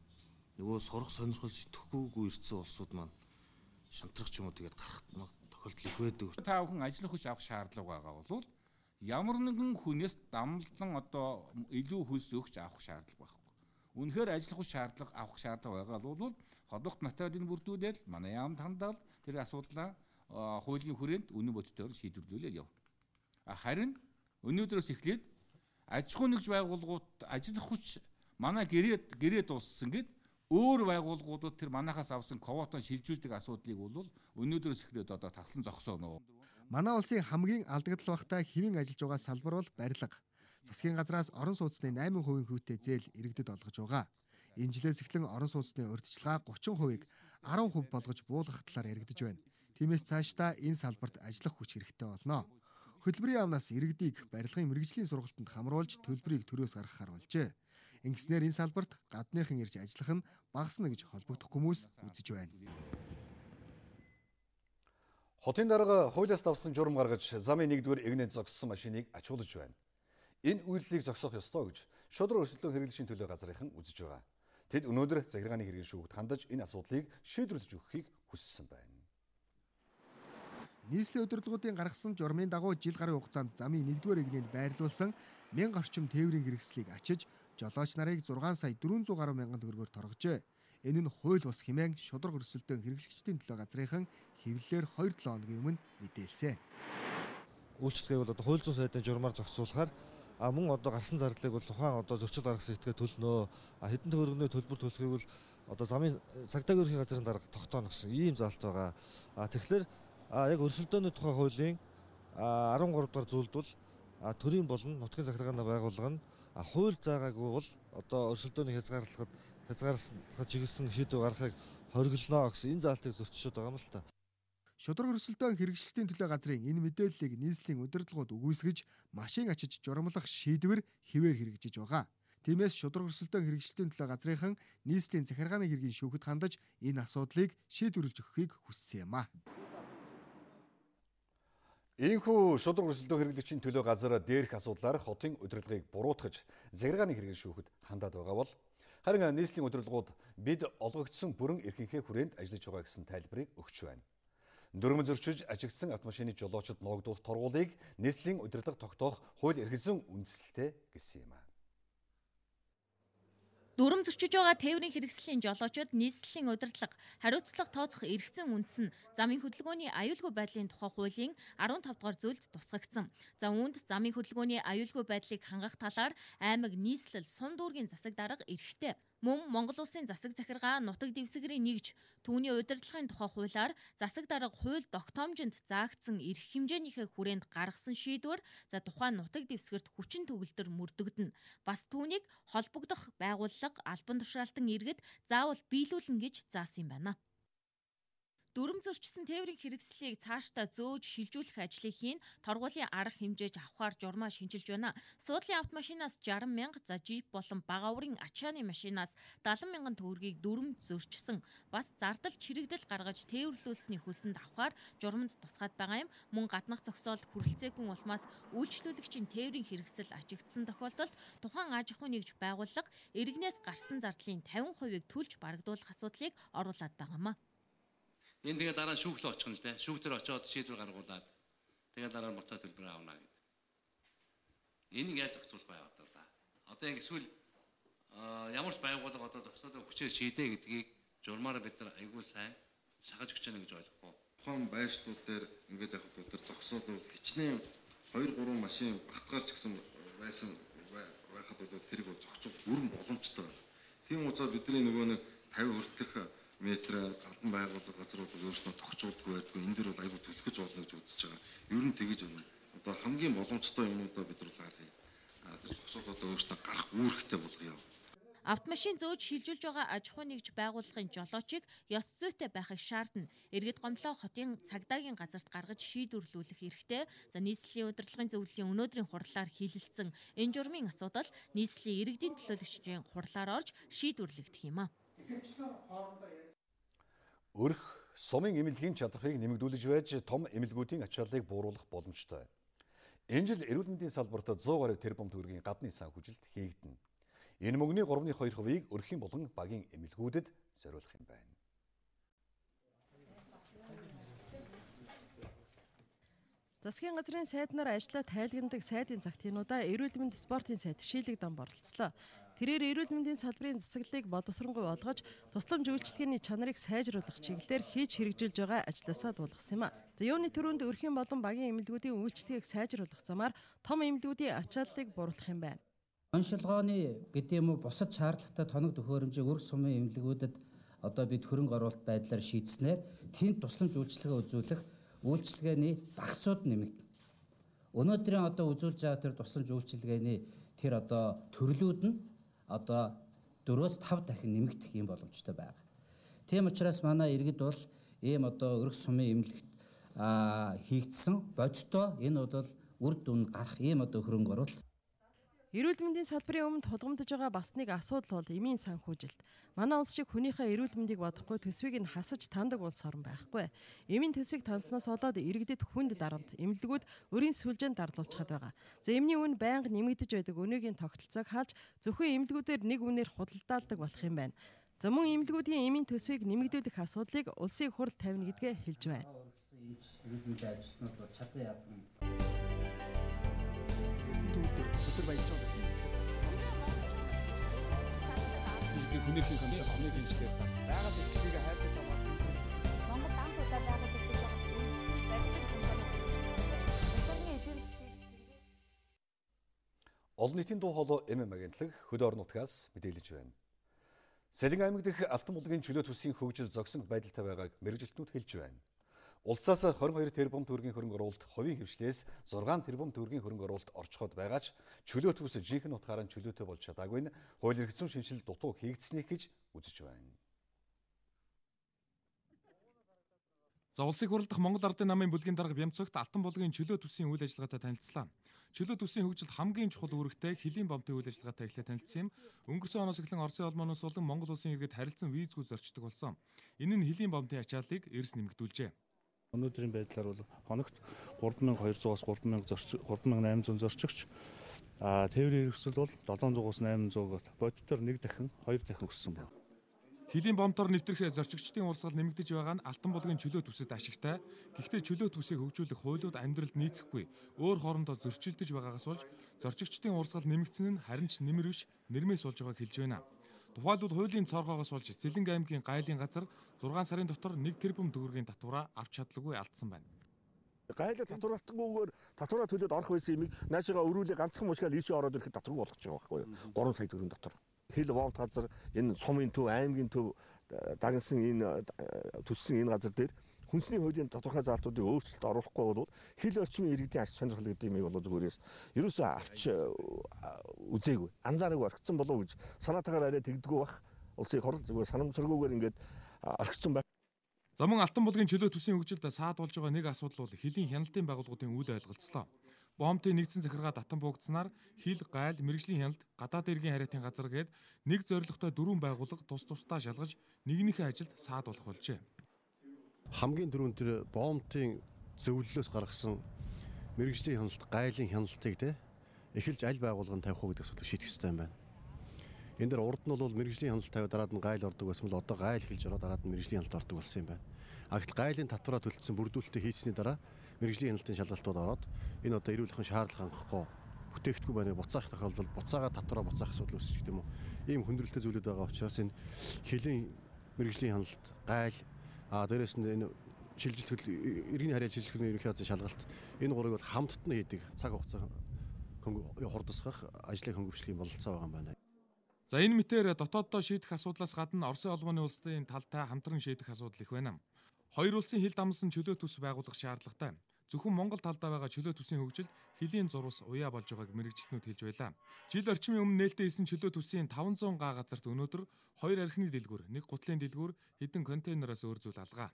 нөгөө сурах сонирхол итгэхгүйгүй ирсэн улсууд маань шантрах ч юм уу тэгээд гарах тохиолдол их байдаг. Та бүхэн ажиллах хүч авах шаардлага байгаа бол ямар нэгэн хүнээс дамлан одоо илүү хөлс өгч авах шаардлага байхгүй. Үнэхээр ажиллах хүч шаардлага авах шаардлага байгаа бол холбогд материалын бүрдүүлэл манай яамд хандаал тэр асуудлаа хуулийн хүрээнд үнэн бодитоор шийдвэрлүүлэл яв. Харин өнөөдрөөс эхлээд аж ахуй нэгж байгууллагууд ажиллах хүч манай гэрээ дууссан гэд өөр байгууллагуудад тэр манахаас авсан квотон шилжүүлдэг асуудлыг бол өнөөдрөөс эхлээд одоо таслан зогсооно. Манай улсын хамгийн алдагдал багтай хэвийн ажиллаж байгаа салбар бол барилга. Засгийн газраас орон сууцны 8% хүүтэй зээл иргэдэд олгож байгаа. Энэ жилээс эхлэн орон сууцны урьдчилгаа 30%-ийг 10% болгож буулгах талаар яригдж байна. Тиймээс цаашдаа энэ салбарт ажиллах хүч хэрэгтэй болно. Хөдөлмөрийн яамнаас иргэдийг барилгын мэргэжлийн сургалтанд хамруулж төлбөрийг төрөөс гаргахаар болжээ. Ингэснээр энэ салбарт гадныхан ирж ажиллах нь багасна гэж холбогдох хүмүүс үзэж байна. Хотын дарга хуулиас давсан журам гаргаж замын 1-р эгнээд зогссон машиныг ачуулж байна. Энэ үйлдэлийг зогсоох ёстой гэж шудраг өрсөлдөөн хэрэглэшийн төлөө газрынхан үзэж байгаа. Тэд өнөөдөр захиргааны хэргийн шүүгт хандаж энэ асуудлыг шийдвэрлэж өгөхийг хүссэн байна. Нийслэлийн удирдлагуудын гаргасан журмын дагуу жил гаруй хугацаанд замын 1-р эгнээнд байрлуулсан 1000 орчим тээврийн хэрэгслийг ачиж жолооч нарыг 6 сая 400 гаруй мянган төгрөгөөр торгожээ. Энэ нь хууль бус хэмээн шудраг өрсөлдөөн хэрэглэгчдийн төлөө газрынхан хэвлэлээр 2-7 хоногийн өмнө мэдээлсэн. Үйлчлэгийг бол одоо хууль зүйн сайдын журмаар зогсуулахаар мөн одоо гарсан зардлыг бол тухайн одоо зөрчил гаргасан этгээ төлнө. Хэдэн төгрөгний төлбөр төлөхийг бол одоо замын цагдаагийн ерхий газрын дарга тогтооно гэсэн ийм заалт байгаа. Тэгэхээр яг өрсөлдөөний тухай хуулийн 13 дугаар зүйлд бол төрийн болон нутгийн захиргааны байгууллага нь хууль заагаагүй бол одоо өрсөлдөөний хязгаарлах чиглэсэн шийдвэр гаргахыг хориглоно гэсэн энэ заалтыг зөрчиж байгаа юм л та. Шудраг өрсөлдөөн хэрэгжилтийн төлөө газрын энэ мэдээллийг нийслэлийн удирдлагууд үгүйсгэж машин ачиж журамлах шийдвэр хэвээр хэрэгжиж байгаа. Тиймээс шудраг өрсөлдөөн хэрэгжилтийн төлөө газрынхан нийслэлийн захиргааны хэргийн шүүхэд хандаж энэ асуудлыг шийдвэрлэж өгөхийг хүссэн юм а. Ийхүү шудраг өрсөлдөөн хэрэглэгчийн төлөө газар дээрх асуудлаар хотын удирдлагыг буруутгаж захиргааны хэргийн шүүхэд хандаад байгаа бол харин нийслэлийн удирдлагууд бид олгогдсон бүрэн эрхийнхээ хүрээнд ажиллаж байгаа гэсэн тайлбарыг өгч байна. Дүрм зөрчиж ажигласан автомашины жолоочид ногдуулах торгуулийг нийслэлийн удирдлага тогтоох хууль эрхэлсэн үндсэлтэй гэсэн юм а. Дүрм зөрчиж байгаа тээврийн хэрэгслийн жолоочид нийслэлийн удирдлага хариуцлага тооцох эрхцэн үндэс нь замын хөдөлгөөний аюулгүй байдлын тухай хуулийн 15 дугаар зүйлд тусгагдсан. За үүнд замын хөдөлгөөний аюулгүй байдлыг хангах талаар аймаг нийслэл сум дүүргийн засаг дарга эрхтэй. Мөн Монгол Улсын засаг захиргаа нутаг дэвсгэрийн нэгж түүний удирдлагын тухай хуулиар засаг дарга хууль тогтоомжинд заагдсан эрх хэмжээнийхээ хүрээнд гаргасан шийдвэр за тухайн нутаг дэвсгэрт хүчин төгөлдөр мөрдөгдөнө. Бас түүнийг холбогдох байгууллага албан тушаалтан иргэд заавал биелүүлнэ гэж заасан юм байна. Дүрм зөрчсөн тээврийн хэрэгслийг цаашдаа зөөж шилжүүлэх ажлыг хийн торгуулийн арга хэмжээж авахар журмаа шинжилж байна. Суудлын автомашинаас 60 мянга, за жип болон бага аврын ачааны машинаас 70 мянган төгрөгийг дүрм зөрчсөн. Бас зардал чирэгдэл гаргаж тээвэрлүүлсний хөлсөнд авахар журманд тусгаад байгаа юм. Мөн гаднах зогсоолд хүрэлцээгүй улмаас үйлчлүүлэгчийн тээврийн хэрэгсэл ажигдсан тохиолдолд тухайн аж ахуй нэгж байгууллага иргэнээс гарсан зардлын 50%-ийг төлж барагдуулах асуудлыг оруулаад байгаа юм. Энэ тэгээ дараа шүүхлээ очих нь л дээ. Шүүхтэр очиод шийдвэр гаргуулад тэгээ дараа нь буцаад төлбөр авна гэдэг. Энийг яаж зохицуулах вэ одоо та? Одоо ингэ эсвэл ямар ч байгууллага одоо зохицуулах хүчээр шийдэ гэдгийг журмаараа бид нар айгүй сайн шахаж өгч яана гэж ойлгохгүй. Тухайн байршлууд дээр ингээд яг одоо тэр зогсоолууд хичнээн 2-3 машин багтгаар ч гэсэн байсан байхад одоо тэрийг зохицуулах бүрэн боломжтой. Тийм учраас бидний нөгөө нэг 50 хүртэлх метр албан байгууллага газруудыг өөрснөө тогтцуулдаггүй байдгүй энэ дэр бол аюул төлөхөж болно гэж үзэж байгаа. Ер нь тэгэж байна. Одоо хамгийн боломжтой юмудаа бид нар гаргая. Тэр зогсоол асуудлуудаа өөрсдөө гарах үүрэгтэй болгоё. Автомашин зөөж шилжүүлж байгаа аж ахуй нэгж байгууллагын жолоочийг ёс зүйтэй байхыг шаардна. Иргэд гомдлоо хотын цагдаагийн газарт гаргаж шийдвэрлүүлэх эрхтэй. За нийслэлийн удирдлагын зөвлөлийн өнөөдрийн хурлаар хилэлцсэн энэ журмын асуудал нийслэлийн иргэдийн төлөөлөгчдийн хурлаар орж шийдвэрлэгдэх юм а. Өрх сумын эмнэлгийн чадварыг нэмэгдүүлж байж том эмнэлгүүдийн ачааллыг бууруулах боломжтой. Энэ жил эрүүл мэндийн салбарт 100 гаруй тэрбум төгрөгийн гадны санхүүжилт хийгдэнэ. Энэ мөнгөний 3/2-ыг өрхийн болон багийн эмнэлгүүдэд зориулах юм байна. Засгийн газрын сайднаар ажиллаад тайлгнадаг сайдын цагтынуудаа эрүүл мэнд спортын сайд Шилэг дам оролцлоо. Тэрээр эрүүл мэндийн салбарын засаглалыг боловсронгуй болгож, тусламж үйлчилгээний чанарыг сайжруулах чиглэлээр хийж хэрэгжүүлж байгаа ажлаасаа дуулгасан юм а. За юуны төрөнд өрхийн болон багийн эмнэлгүүдийн үйлчилгээг сайжруулах замаар том эмнэлгүүдийн ачааллыг бууруулах юм байна. Оншилгооны гэдэг юм уу бусад шаардлагатай тоног төхөөрөмжийг өрх сумын эмнэлгүүдэд одоо бид хөрөнгө оруулалт байдлаар шийдснээр тэнд тусламж үйлчилгээ үзүүлэх үйлчилгээний багцууд нэмэгдэнэ. Өнөөдрийн одоо үзүүлж байгаа тэр тусламж үйлчилгээний тэр одоо төрлүүд нь одоо 4-5 дахин нэмэгдэх юм боломжтой байна. Тийм учраас манай иргэд бол ийм одоо өрх сумын эмнэлэгт хийгдсэн бодиттой энэ бол үр дүн гарах ийм одоо хөрөнгө оруулалт. Эрүүл мэндийн салбарын өмнө тулгамдж байгаа бас нэг асуудал бол эмийн санхүүжилт. Манай улс шиг хүнийхээ эрүүл мэндийг бодохгүй төсвийг нь хасаж тандаг улс орн байхгүй. Эмийн төсвийг танснаас болоод иргэдэд хүнд дарамт эмнэлгүүд өрийн сүлжээнд дарлуулчихад байгаа. За эмний үн байнга нэмэгдэж байдаг өнөөгийн тогтолцоог хаалж зөвхөн эмнэлгүүдээр нэг үнээр худалдаалдаг болох юм байна. За мөн эмнэлгүүдийн эмийн төсвийг нэмэгдүүлэх асуудлыг улсын хурл тавина гэдгээ хэлж байна. Эрүүл мэндийн ажилтнууд бол чадан яадан өдөр баяж байгаа хэсэг. Хүнийхээ хамжаас хүнийг хинжлэхээр цааш. Байгаль эрхлэлийг хайрлаж байгаа. Монгол анх удаа байгуулагдаж байгаа үндэсний барилгын компани. Улсын эдийн засгийн Олон нийтийн дуу хоолой ММ агентлаг хөдөө орон нутгаас мэдээлж байна. Сэлэн аймаг дэх Алтан булгийн чөлөө төсвийн хөгжил зогсон байдалтай байгааг мэргэжилтнүүд хэлж байна. Улсаас 22 тэрбум төгрөгийн хөрөнгө оруулалт хувийн хвшлээс 6 тэрбум төгрөгийн хөрөнгө оруулалт орчход байгаа ч чөлөө төс жинхэнэ утгаараа чөлөөтэй болж чадаагүй нь хууль эрхцэн шинжилэл дутуу хийгдсэнийг гэж үзэж байна. За улсын хурал дахь Монгол Ардын намын бүлгийн дарга Бямцогт Алтан булгийн чөлөө төсвийн үйл ажиллагаатай танилцлаа. Чөлөө төсвийн хөгжилд хамгийн чухал үүрэгтэй хөлийн бомтын үйл ажиллагаатай эхлээд танилцсан юм. Өнгөрсөн оноос эхлэн Оросын холбооноос болон Монгол улсын иргэд харилцан визгүй зорчдог болсон. Энэ нь хөлийн бомтын ачааллыг эрс нэмэгдүүлжээ. Өнөөдрийн байдлаар бол хоногт 3200-аас 3800 зорчигч тээврийн хэрэгсэл бол 700-аас 800 бодитоор нэг дахин 2 дахин өссөн байна. Хөлийн бомтоор нэвтрэх зорчигчдын урсгал нэмэгдэж байгаа нь Алтан булгийн чөлөө төсөд ашигтай. Гэхдээ чөлөө төсийг хөгжүүлэх хуулиуд амьдралд нийцэхгүй өөр хоорондоо зөрчилдөж байгаагаас болж зорчигчдын урсгал нэмэгдсэн нь харин ч нэмэр биш нэрмээс болж байгааг хэлж байна. Тухайлбал хуулийн цоргоогоос болж Сэлэнг аймгийн гайлын газар 6 сарын дотор 1 тэрбум төгрөгийн татвараа авч чадлагүй алдсан байна. Гайлаа татварлалтгүйгээр татвараа төлөөд орох байсан юмыг наашигаа өрүүлээ ганцхан мушгаал ийшээ ороод ирэхэд татваргүй болгож байгаа байхгүй юу? 3 сая төгрөгийн дотор. Хил бомт газар энэ сумын төв, аймгийн төв дагнсан энэ төссөн энэ газар дээр хүнсний хуулийн тодорхой заалтуудыг өөрчлөлт оруулахгүй бол хил орчмын иргэдийн ач сонирхол гэдэг юм бол зүгээрээс ерөөсөө авч үзээгүй. Анзаараагүй орхицсан болов гэж санаатаагаар арай тэгдэггүй бах. Улсын хурал зүгээр санамсаргүйгээр ингээд орхицсан байна. За мөн Алтан булгийн чөлөө төсвийн хөгжилд саадуулж байгаа нэг асуудал бол хөлийн хяналтын байгууллагуудын үйл ойлголцлоо. Бомтын нэгдсэн захиргаа татан буугдсанаар хил, гайл, мэргэжлийн хяналт, гадаад иргэн хариатын газар гээд нэг зорилготой 4 байгууллага тус тусдаа шалгаж нэгнийхээ ажилд саадуулах болжээ. Хамгийн түрүүнд тэр бомтын зөвлөлөөс гаргасан мэргэжлийн хяналт, гайлын хяналтыг эхэлж аль байгууллаганд тавих уу гэдэг асуудлыг шийдэх хэрэгтэй юм байна. Энэ дээр урд нь бол мэргэжлийн хяналт тавиад дараад нь гайл ордог байсан бол одоо гайл эхэлж ороод дараад нь мэргэжлийн хяналт ордог болсон юм байна. Агт гайлын татвараа төлсөн бүрдүүлэлтээ хийсний дараа мэргэжлийн хяналтын шалгалтууд ороод энэ одоо эрүүлхэн шаардлага хангахгүй бүтээгдэхүүн байрны буцаах тохиолдолд буцаага татвараа буцаах асуудал үүсэж гэдэг юм уу. Ийм хүндрэлтэй зүйлүүд байгаа учраас энэ хөлийн мэргэжлийн хяналт, гайл дээрээс нь энэ шилжилт иргэний харьяа шилжилтний ерөнхий газрын шалгалт энэ гурыг бол хамтд нь хийдэг цаг хугацаа хурдсгах ажлыг хөнгөвчлөх юм бололцоо байгаа юм байна. За энэ мэтээр дотооддоо шийдэх асуудлаас гадна Оросын холбооны улсын талтай хамтран шийдэх асуудал их байна. Хоёр улсын хил дамсан чөлөө төс байгуулах шаардлагатай. Зөвхөн Монгол талдаа байгаа чөлөө төсийн хөгжилд хөлийн зурвас уяа болж байгааг мэрэгчлэнүүд хэлж байлаа. Жил орчмын өмнө нээлттэй хийсэн чөлөө төсийн 500 га газарт өнөөдөр 2 архины дэлгүүр, 1 гутлын дэлгүүр, хэдэн контейнераас өөр зүйл алгаа.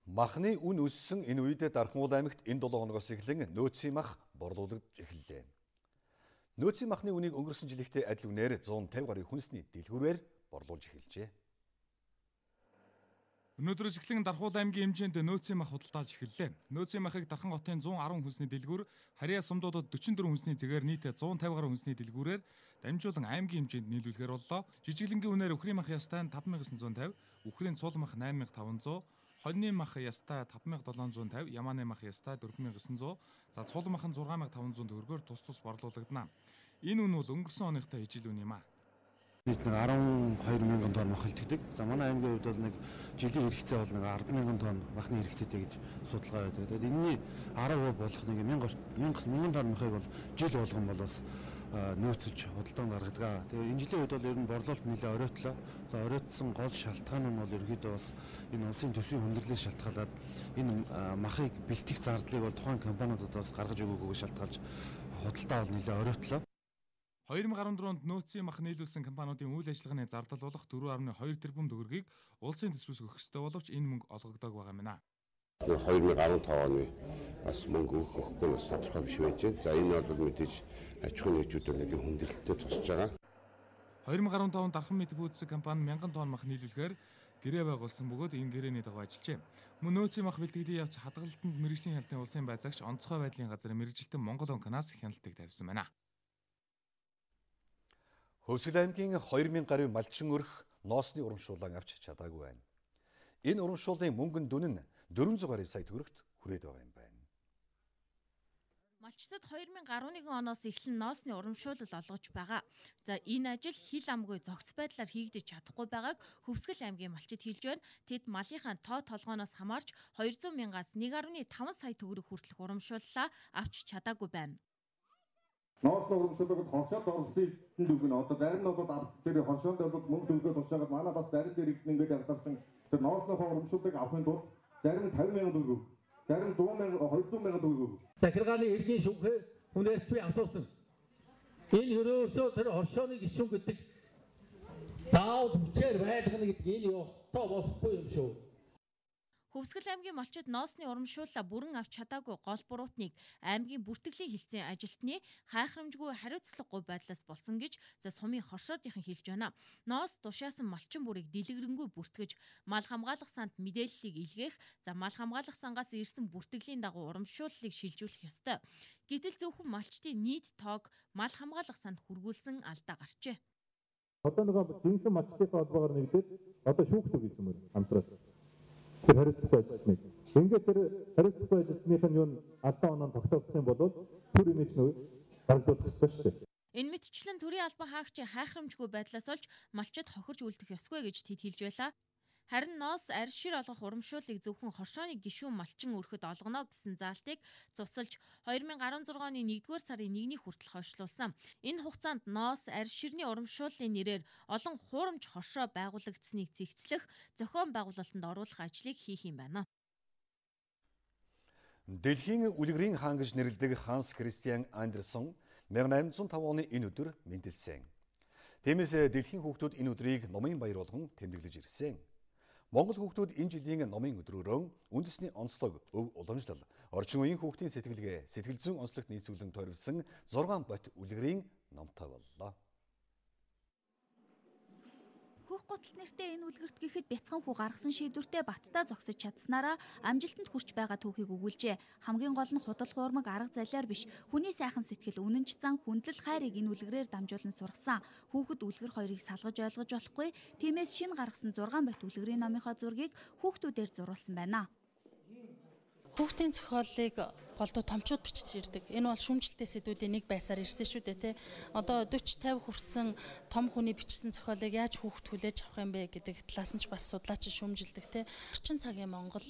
Махны үн өссөн энэ үед Дархануул аймагт энэ 7 хоногоос эхлэн нөөцийн мах борлуулагдж эхэллээ. Нөөцийн махны үнийг өнгөрсөн жилийнхтэй адил үнээр 150 гаруй хүнсний дэлгүүрээр борлуулж эхэлжээ. Өнөөдрөөс эхлэн Дархануул аймгийн хэмжээнд нөөцийн мах худалдаалж эхэллээ. Нөөцийн махыг Дархан хотын 110 хүнсний дэлгүүр, Харьяа сумдуудад 44 хүнсний цэгээр нийт 150 гаруй хүнсний дэлгүүрээр дамжуулан аймгийн хэмжээнд нийлүүлэхээр боллоо. Жижиглэнгийн үнээр өхрийн мах ястай 5950, үхрийн цул мах 8500, хоньны мах ястай 5750, ямааны мах ястай 4900, за цул мах нь 6500 төгрөгөөр тус борлуулагдана. Энэ үн бол өнгөрсөн оныхтой ижил үн юм а. Бид 12,000 тонн мах илтгэдэг. За манай аймгийн хувьд бол нэг жилийн хэрэгцээ бол нэг 10,000 тонн махны хэрэгцээтэй гэж судалгаа байдаг. Тэгээд энэний 10% болох нэг 1000 тонн махыг бол жил болгон болоос нөөцөлж худалдаанд гаргадаг. Тэгээд энэ жилийн үед бол ер нь борлуулалт нэлээд оройтлоо. За оройтсон гол шалтгаан нь бол ерөөдөө бас энэ улсын төсвийн хүндрэлээс шалтгаалаад энэ махыг бэлтгэх зардлыг бол тухайн компаниудад бас гаргаж өгөөгүй шалтгаалж худалдаа бол нэлээд оройтлоо. 2014 онд нөөцийн мах нийлүүлсэн компаниудын үйл ажиллагааны зардал болох 4.2 тэрбум төгрөгийг улсын төсвөөс өгөх ёстой боловч энэ мөнгө олгогдоог байгаа юм аа. 2015 оны бас мөнгө өгөхгүй бас тодорхой биш байж байна. За энэ бол мэдээж аж ахуйн нэгжүүдээр нэг хүндрэлтэй тусч байгаа. 2015 онд Дархан мэд бүүдсэг компани 1000 тонн мах нийлүүлэхээр гэрээ байгуулсан бөгөөд энэ гэрээний дагуу ажиллажээ. Мөн нөөцийн мах бэлтгэлийн явц хадгалтанд мэргэжлийн хяналтын улсын байцаагч онцгой байдлын газрын мэргэжилтэн Монгол онкноос хяналтыг тавьсан байна. Хөвсгөл аймгийн 2000 гаруй малчин өрх ноосны урамшуулан авч чадаагүй байна. Энэ урамшуулны мөнгөн дүн нь 400 сая төгрөгт хүрээд байгаа юм байна. Малчтад 2011 оноос эхлэн ноосны урамшуулал олгож байгаа. За энэ ажил хил амгүй зохиц байдлаар хийгдэж чадахгүй байгааг Хөвсгөл аймгийн малчид хэлж байна. Тэд малынхаа тоо толгооноос хамаарч 200,000-аас 1.5 сая төгрөг хүртэлх урамшууллаа авч чадаагүй байна. Ноосны урамшууллагад хоншоод оруулсан эзэнд үгэн одоо зарим нь бол тэр хоншоонд бол мөнгө төлгөөд тусаагаад манай бас зарим дээр их ингээд ялгарсан тэр ноосныхоо урамшууллыг авахын тулд зарим 50,000 төгрөг, зарим 100,000, 200,000 төгрөг. Захиргааны эргийн шүүхээ хүнээс би асуусан. Энэ ерөөсөө тэр хоншооны гишүүн гэдэг заавал хүчээр байлгана гэдэг энэ ёстой болохгүй юм шүү. Хөвсгөл аймгийн малчид ноосны урамшууллаа бүрэн авч чадаагүй гол буруутныг аймгийн бүртгэлийн хилцээний ажилтны хайхрамжгүй хариуцлагагүй байдлаас болсон гэж за сумын хоршоодынхан хэлж байна. Ноос тушаасан малчин бүрийг дэлгэрэнгүй бүртгэж мал хамгаалах санд мэдээллийг илгээх, за мал хамгаалах сангаас ирсэн бүртгэлийн дагуу урамшууллыг шилжүүлэх ёстой. Гэтэл зөвхөн малчдын нийт тоог мал хамгаалах санд хүргүүлсэн алдаа гарчээ. Одоо нэг жинхэнэ малчдын холбоогоор нэгдээд одоо шүүхт өгсөн юм хамтраад. Тэр хариуцлагагүй ажилтныг. Ингээд тэр хариуцлагагүй ажилтных нь юу алдаа оноо тогтоогдсон юм бол тэр имиж нь гаргуулах ёстой шүү дээ. Энэ мэтчлэн төрийн албан хаагчийн хайхрамжгүй байдлаас олж малчид хохирж үлдэх ёсгүй гэж тэд хэлж байлаа. Харин ноос арьс шир олгох урамшууллыг зөвхөн хоршооны гишүүн малчин өрхөд олгоно гэсэн заалтыг цуцалж 2016 оны 1-р сарын 1-ний хүртэл хойшлуулсан. Энэ хугацаанд ноос арьс ширний урамшууллын нэрээр олон хуурамч хоршоо байгуулагдсныг цэгцлэх, зохион байгуулалтанд оруулах ажлыг хийх юм байна. Дэлхийн үлгэрийн хаан гэж нэрлэдэг Ханс Кристиан Андерсон 1805 оны энэ өдөр мэндэлсэн. Тиймээс дэлхийн хүүхдүүд энэ өдрийг номын баяр болгон тэмдэглэж ирсэн. Монгол хүүхдүүд энэ жилийн номын өдрөөрөө үндэсний онцлог, өв уламжлал, орчин үеийн хүүхдийн сэтгэлгээ, сэтгэл зүйн онцлогт нийцүүлэн тойрволсон 6 бот үлгэрийн номтой боллоо. Хөх гуталт нэртэй энэ үлгэрт гэхэд бяцхан хүү гаргасан шийдвэртэй баттаа зогсож чадсанараа амжилтанд хүрч байгаа түүхийг өгүүлжээ. Хамгийн гол нь худал хуурмаг арга залиар биш, хүний сайхан сэтгэл, үнэнч зан, хүндлэл хайрыг энэ үлгэрээр дамжуулан сургасан. Хүүхэд үлгэр хоёрыг салгаж ойлгож болохгүй. Тиймээс шинэ гаргасан 6 бот үлгэрийн номынхоо зургийг хүүхдүүдээр зурулсан байна. Хүүхдийн зохиолыг голдуу томчууд бичиж ирдэг. Энэ бол шүүмжлэлтэй сэдвүүдийн нэг байсаар ирсэн шүү дээ, тэ. Одоо 40-50 хүрсэн том хүний бичсэн зохиолыг яаж хүүхд хүлээж авах юм бэ гэдэг талаас нь ч бас судлаач шүүмжилдэг, тэ. Орчин цагийн Монгол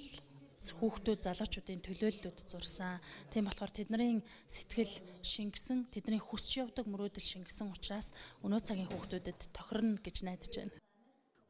хүүхдүүд, залуучуудын төлөөллүүд зурсан. Тийм болохоор тэдний сэтгэл шингэсэн, тэдний хүсч явдаг мөрөөдөл шингэсэн учраас өнөө цагийн хүүхдүүдэд тохирно гэж найдаж байна.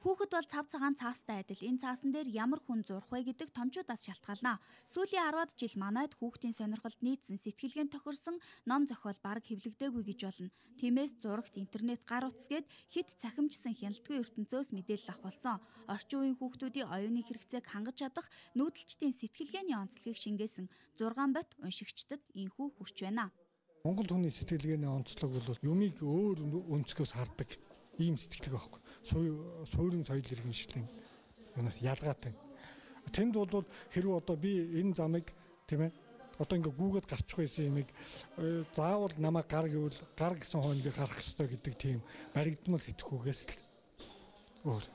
Хүүхэд бол цав цагаан цаастай адил энэ цаасан дээр ямар хүн зурх вэ гэдэг томчуудаас шалтгаална. Сүүлийн 10-аад жил манайд хүүхдийн сонирхолд нийцсэн сэтгэлгээнд тохирсон ном зохиол бараг хэвлэгдээгүй гэж болно. Тиймээс зурагт интернет гар утасгээд хит цахимжсан хяналтгүй ертөнцөөс мэдээлэл авах болсон. Орчин үеийн хүүхдүүдийн оюуны хэрэгцээг хангаж чадах нүүдэлчдийн сэтгэлгээний онцлогийг шингээсэн 6 бот уншигчдад инхүү хүрч байна. Монгол хүний сэтгэлгээний онцлог бол юмыг өөр өнцгөөс хардаг ийм сэтгэлгээ байхгүй. Суурин соёл иргэншлийн юунаас ялгаатай. Тэнд бол хэрвээ одоо би энэ замыг тийм ээ одоо ингээ гүүгээд гарчих байсан юмыг заавал намайг гар гэвэл гар гэсэн хойно би гарах ёстой гэдэг тийм баригдмал сэтгэхүйгээс л өөр.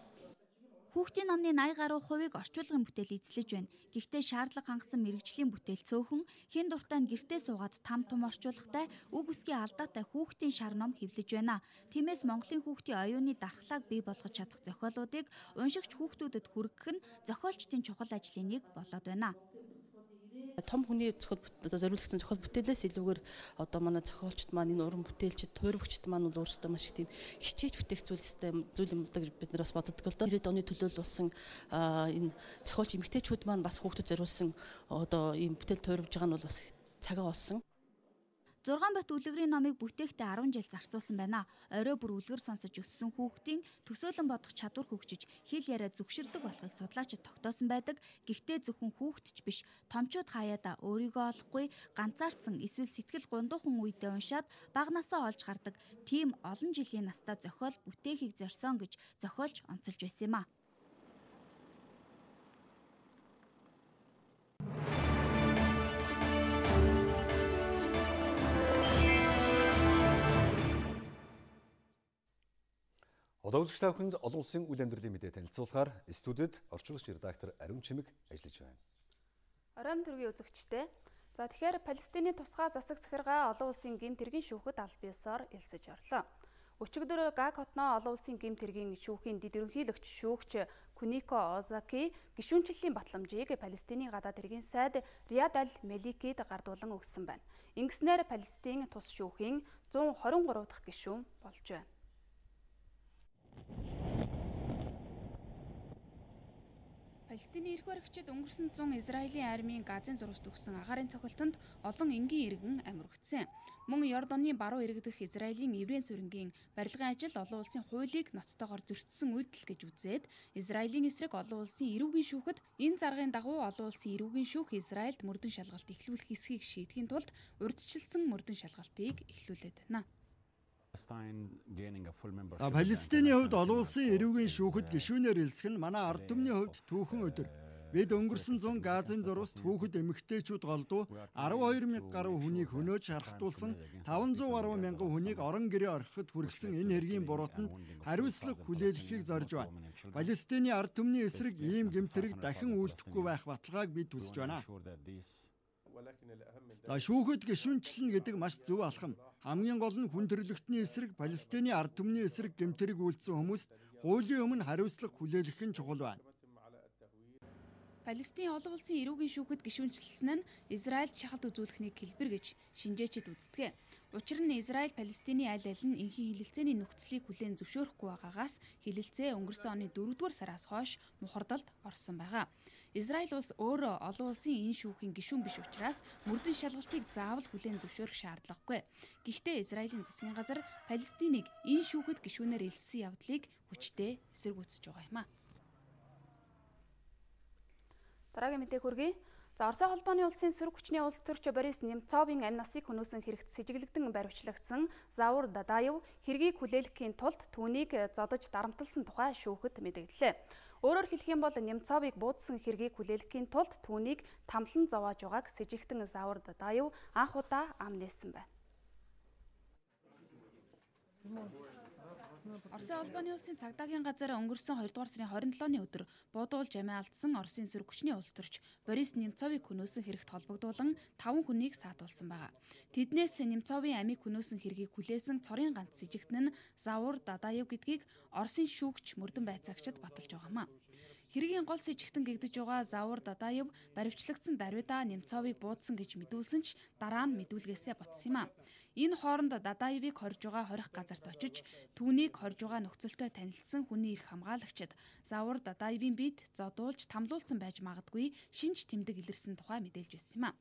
Хүүхдийн номны 80 гаруй хувийг орчуулгын бүтээл эзлэж байна. Гэхдээ шаардлага хангасан мэрэгжлийн бүтээл цөөхөн хэн дуртай нь гэртээ суугаад там том орчуулгатай үг үсгийн алдаатай хүүхдийн шар ном хэвлэж байна. Тиймээс Монголын хүүхдийн оюуны дархлааг бий болгож чадах зохиолуудыг уншигч хүүхдүүдэд хүргэх нь зохиолчдын чухал ажлын нэг болоод байна. Том хүний зориулсан зохиол бүтээлээс илүүгээр одоо манай зохиолчд маань энэ уран бүтээлчд, туйрагчд маань бол өөрсдөө маш их тийм хичээж бүтээх зүйл юм гэж бид нараас боддог л доо. 90-ад оны төлөөлүүлсэн энэ зохиолч эмэгтэйчүүд маань бас хүүхдэд зориулсан одоо ийм бүтээл туйрвж байгаа нь бол бас цагаа олсон. 6 бот үлгэрийн номыг бүтээхдээ 10 жил зарцуулсан байна. Орой бүр үлгэр сонсож өссөн хүүхдийн төсөөлөн бодох чадвар хөгжиж, хэл яриа зүгширдэг болохыг судлаачид тогтоосон байдаг. Гэхдээ зөвхөн хүүхдч биш, томчууд хаяада өөрийгөө олохгүй, ганцаардсан эсвэл сэтгэл гундуухан үедээ уншаад бага насаа олж гардаг тийм олон жилийн настай зохиол бүтээхийг зорьсон гэж зохиолч онцолж байсан юм а. Одоо үзэгч та бүхэнд олон улсын үйл амьдралын мэдээ танилцуулахаар студид орчуулагч редактор Ариун Чимэг ажиллаж байна. Оройн төргийн үзэгчтэй. За тэгэхээр Палестины тусгай засаг захиргаа олон улсын гэмт хэргийн шүүхэд аль биесээр элсэж орлоо. Өчигдөр Гаг хотноо олон улсын гэмт хэргийн шүүхийн дэд ерөнхийлөгч шүүгч Кунико Озаки гишүүнчлэлийн батламжийг Палестины гадаад хэргийн сайд Рияд Аль-Маликид гардуулан өгсөн байна. Ингэснээр Палестин тус шүүхийн 123 дахь гишүүн болж байна. Палестины эрх баригчид өнгөрсөн 100 Израилийн армийн Газын зурагт өгсөн агаарын цохилтонд олон энгийн иргэн амьрагдсан. Мөн Йорданы баруун иргэдэх Израилийн еврей сүрэнгийн барилгын ажил олон улсын хуулийг ноцтойгоор зөрчсөн үйлдэл гэж үзээд Израилийн эсрэг олон улсын эрүүгийн шүүхэд энэ заргын дагуу олон улсын эрүүгийн шүүх Израильд мөрдөн шалгалт эхлүүлэх эсхийг шийдэхийн тулд урьдчилсан мөрдөн шалгалтыг эхлүүлээд байна. Палестины хувьд олон улсын эрүүгийн шүүхэд гишүүнээр элсэх нь манай ард түмний хувьд түүхэн өдөр. Бид өнгөрсөн 100 Газын зурваст хүүхэд эмэгтэйчүүд голдуу 12,000 гаруй хүнийг хөнөөж шархтуулсан 500 гаруй мянган хүнийг орон гэрээ орхиход хүргэсэн энэ хэргийн буруутанд хариуцлага хүлээлгэхийг зорж байна. Палестины ард түмний эсрэг ийм гэмтэрэг дахин үйлдэхгүй байх баталгааг бид хүсэж байна. За шүүхэд гишүүнчлэн гэдэг маш зөв алхам. Хамгийн гол нь хүн төрөлхтний эсрэг Палестины ард түмний эсрэг гэмтэрэг үйлдсэн хүмүүст хуулийн өмнө хариуцлага хүлээлгэх нь чухал байна. Палестин олон улсын эрүүгийн шүүхэд гишүүнчлсэн нь Израильд шахалт үзүүлэхний хэлбэр гэж шинжээчид үздэг. Учир нь Израиль Палестины аль аль нь энхийн хилэлцээний нөхцөлийг хүлээн зөвшөөрөхгүй байгаагаас хилэлцээ өнгөрсөн оны 4-р сараас хойш мухардалд орсон байгаа. Израиль улс өөрөө олон улсын энэ шүүхийн гишүүн биш учраас мөрдөн шалгалтыг заавал хүлээн зөвшөөрөх шаардлагагүй. Гэхдээ Израилийн засгийн газар Палестиныг энэ шүүхэд гишүүнээр элссэн явдлыг хүчтэй эсэргүүцэж байгаа юм а. Дараагийн мэдээ хүргэе. За Оросын холбооны улсын сөрөг хүчний улс төрч Борис Немцовын амь насыг хөнөөсөн хэрэгт сэжиглэгдэн баривчлагдсан Заур Дадаев хэргийг хүлээлгэхийн тулд түүнийг зодож дарамтлсан тухай шүүхэд мэдэгдлээ. Өөрөөр хэлэх юм бол Немцовыг буудсан хэргийг хүлээлгэхийн тулд түүнийг тамлан зовоож байгааг сэжигтэн Заур Дадаев анх удаа ам нээсэн байна. Оросын холбооны улсын цагдаагийн газар өнгөрсөн 2 дугаар сарын 27-ны өдөр буудуулж амиа алдсан Оросын сөрөг хүчний улс төрч Борис Немцовыг хөнөөсөн хэрэгт холбогдуулан 5 хүнийг саатуулсан байгаа. Тэднээс Немцовын амийг хөнөөсөн хэргийг хүлээсэн цорын ганц сэжигтэн нь Заур Дадаев гэдгийг Оросын шүүгч мөрдөн байцаагчид баталж байгаамаа. Хэргийн гол сэжигтэн гэгдэж байгаа Завур Дадаев баривчлагдсан Давида Немцовыг буудсан гэж мэдүүлсэн ч дараа нь мэдүүлгээсээ ботсон юм а. Энэ хооронд Дадаевыг хорж байгаа хорих газарт очиж түүнийг хорж байгаа нөхцөлтэй танилцсан хүний эрх хамгаалагчид Завур Дадаевын биед зодуулж тамлуулсан байж магадгүй шинж тэмдэг илэрсэн тухай мэдээлж байсан юм а.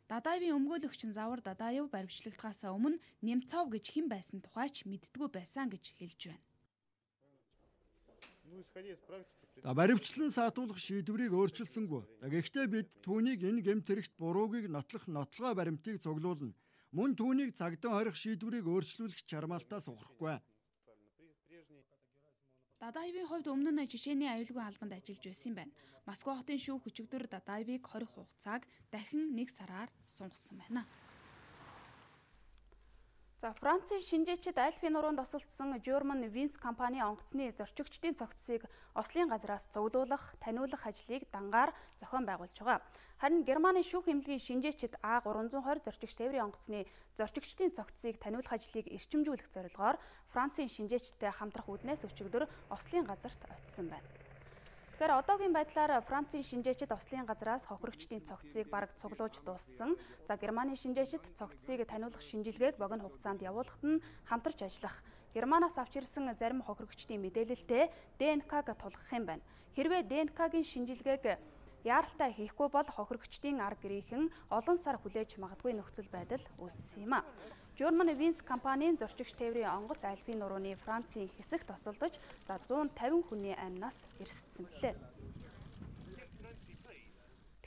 Дадаевын өмгөөлөгч Завур Дадаев баривчлагдахаас өмнө Немцов гэж хэн байсан тухайч мэддэггүй байсан гэж хэлж байна. Баривчлан саатуулах шийдвэрийг өөрчилсөнгүй. Гэхдээ бид түүнийг энэ гэмт хэрэгт буруугийг нотлох нотлогоо баримтыг цуглуулна. Мөн түүнийг цагдан хорих шийдвэрийг өөрчлүүлэх чармаалтаас ухрахгүй. Дадаевын хувьд өмнө нь Чечений аюулгүй албанд ажиллаж байсан юм байна. Москва хотын шүүх өчигдөр Дадаевыг хорих хугацааг дахин 1 сараар сунгасан байна. За Францын шинжээчид Альпийн нуруунд тосолдсон German Wings компани онгоцны зорчигчдын цогцсыг Ослын газраас цуглуулах, таниулах ажлыг дангаар зохион байгуулж байгаа. Харин Германы шүүх эмнэлгийн шинжээчид А320 зорчигч тээврийн онгоцны зорчигчдын цогцсыг таниулах ажлыг эрчимжүүлэх зорилгоор Францын шинжээчдтэй хамтрах үүднээс өчигдөр Ослын газарт очисон байна. Тэгэхээр одоогийн байдлаар Францын шинжээчид Ослын газраас хохирогчдын цогцсыг бараг цуглуулж дууссан. За Германы шинжээчид цогцсыг таниулах шинжилгээг богино хугацаанд явуулахад нь хамтарч ажиллах. Германаас авч ирсэн зарим хохирогчдын мэдээлэлтэй ДНК-г тулгах юм байна. Хэрвээ ДНК-гийн шинжилгээг яаралтай хийхгүй бол хохирогчдын арга гэрийнхэн олон сар хүлээж магадгүй нөхцөл байдал үүссэн юм а. German Wings компанийн зорчигч тээврийн онгоц Альпийн нурууны Францын хэсэгт тосолдож 150 хүний амнаас эрсдсэн билээ.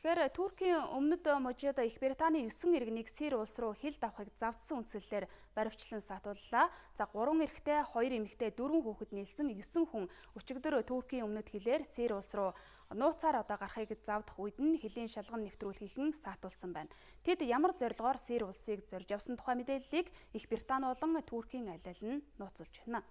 Тэгэхээр Туркийн өмнөд мужид Их Британий 9 иргэнийг Сирь улс руу хил давахыг завдсан үндслэлээр баривчлан сатууллаа. За 3 эрэгтэй, 2 эмэгтэй, 4 хүүхэд нийлсэн 9 хүн өчигдөр Туркийн өмнөд хилээр Сирь улс руу нууцаар гарахыг завдах үед нь хилийн шалган нэвтрүүлгийнхэн саатуулсан байна. Тэд ямар зорилгоор Сирь улсыг зорж явсан тухай мэдээллийг Их Британи болон Туркийн аль аль нь нууцлж байна.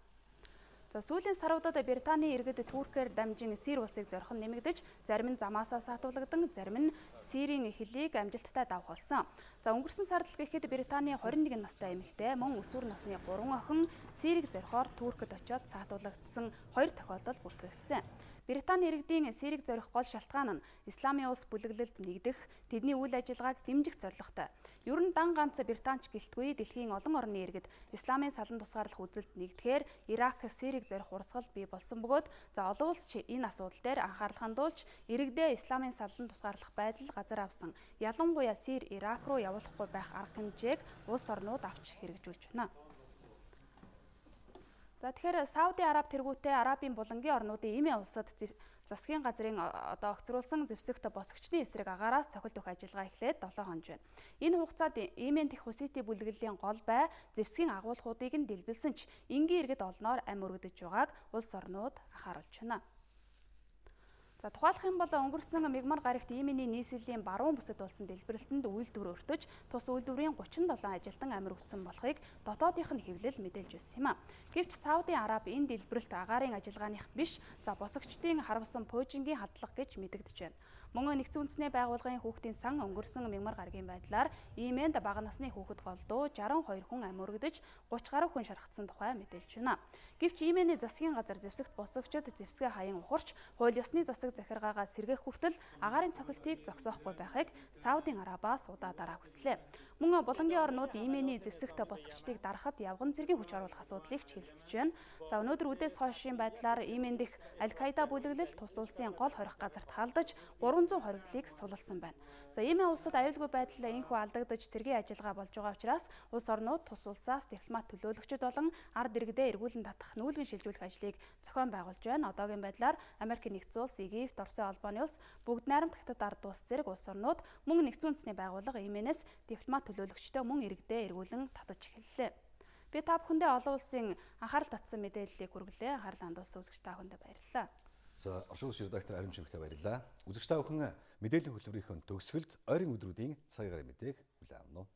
За сүүлийн саруудад Британий иргэд Туркээр дамжин Сирь улсыг зорих нь нэмэгдэж, зарим нь замаасаа саатуулгдан, зарим нь Сирийн хилийг амжилттай давах болсон. За өнгөрсөн сард л гэхэд Британий 21 настай эмэгтэй мөн өсвөр насны 3 охин Сирийг зорихоор Туркэд очиод саатуулгдсан 2 тохиолдол бүртгэгдсэн. Британи иргэдийн Сирийг зорих гол шалтгаан нь Исламын улс бүлэглэлд нэгдэх, тэдний үйл ажиллагааг дэмжих зорилготой. Ер нь дан ганц Британч гэлтгүй дэлхийн олон орны иргэд Исламын салан тусгаарлах үзэлд нэгдэхээр Ирак Сирийг зорих урсгал бий болсон бөгөөд за олон улс ч энэ асуудал дээр анхаарал хандуулж иргэдээ Исламын салан тусгаарлах байдал газар авсан. Ялангуяа Сирь Ирак руу явуулахгүй байх арга хэмжээг улс орнууд авч хэрэгжүүлж байна. За тэгэхээр Сауди Араб тэргүүтээ Арабын булангийн орнуудын Йемен улсад засгийн газрын огцруулсан зэвсэгт босгочдын эсрэг агаараас цохилт өгөх ажиллагаа эхлээд 7 хоног байна. Энэ хугацаанд Йемен дэх Хусити бүлэглэлийн гол бай зэвсгийн агуулгуудыг нь дэлбэлсэн ч энгийн иргэд олноор ам өргөдөж байгааг улс орнууд анхааруулж байна. За тухайлах юм бол өнгөрсөн мягмар гарагт Йемений нийслэлийн баруун бүсэд болсон дэлбэрэлтэнд үйлдвэр өртөж, тус үйлдвэрийн 37 ажилтан амир өгсөн болохыг дотоодынх нь хэвлэл мэдээлж байсан юм а. Гэвч Сауди Араб энэ дэлбэрэлт агаарын ажиллагааных биш, за босгочдын харамсан пуужингийн хадлага гэж мэдэгдэж байна. Мөн нэгдсэн үндэсний байгууллагын хүүхдийн сан өнгөрсөн мягмар гарагийн байдлаар Йеменд бага насны хүүхэд голдуу 62 хүн ам өргөдөж 30 гаруй хүн шархсан тухай мэдээлж байна. Гэвч Йемений засгийн газар зэвсэгт босгочдод зэвсгээ хаян ухарч, хууль ёсны засаг захиргаагаа сэргээх хүртэл агаарын цохилтыг зогсоохгүй байхыг Саудын Арабаас удаа дараа хүслээ. Мөн булангийн орнууд Йемений зэвсэгт босгочдыг дарахад явган зэргийн хүч оруулах асуудлыг ч хэлэлцэж байна. За өнөөдөр үдээс хойшийн байдлаар Йемен дэх Аль-Каида бүлэглэл тус улсын гол хорих газарт халдаж 300 хориглолыг суллсан байна. За Йемен улсад аюулгүй байдал энхүү алдагдаж цэргийн ажиллагаа болж байгаа учраас улс орнууд тус улсаас дипломат төлөөлөгчд болон ард иргэдээ эргүүлэн татах нүүлгэн шилжүүлэх ажлыг зохион байгуулж байна. Одоогийн байдлаар Америк нэгдсэн улс, Египт, Оросын холбооны улс, бүгд найрамд хятад ард улс зэрэг улс орнууд мөн нэгдсэн үндэсний байгууллага Йеменээс дипломат төлөөлөгчдөө мөн иргэдээ эргүүлэн татаж эхэллээ. Би та бүхэндээ олон улсын анхаарал татсан мэдээллийг хүргэлээ. Анхаарал хандуулсан үзэгч та бүхэндээ баярлалаа. За оршин суугч редактор Аримч Мэрхтэй баярлалаа. Үзэгч та бүхэн мэдээллийн хөтөлбөрийн төгсгөлд ойрын өдрүүдийн цагаараа мэдээг хүлээн авна уу.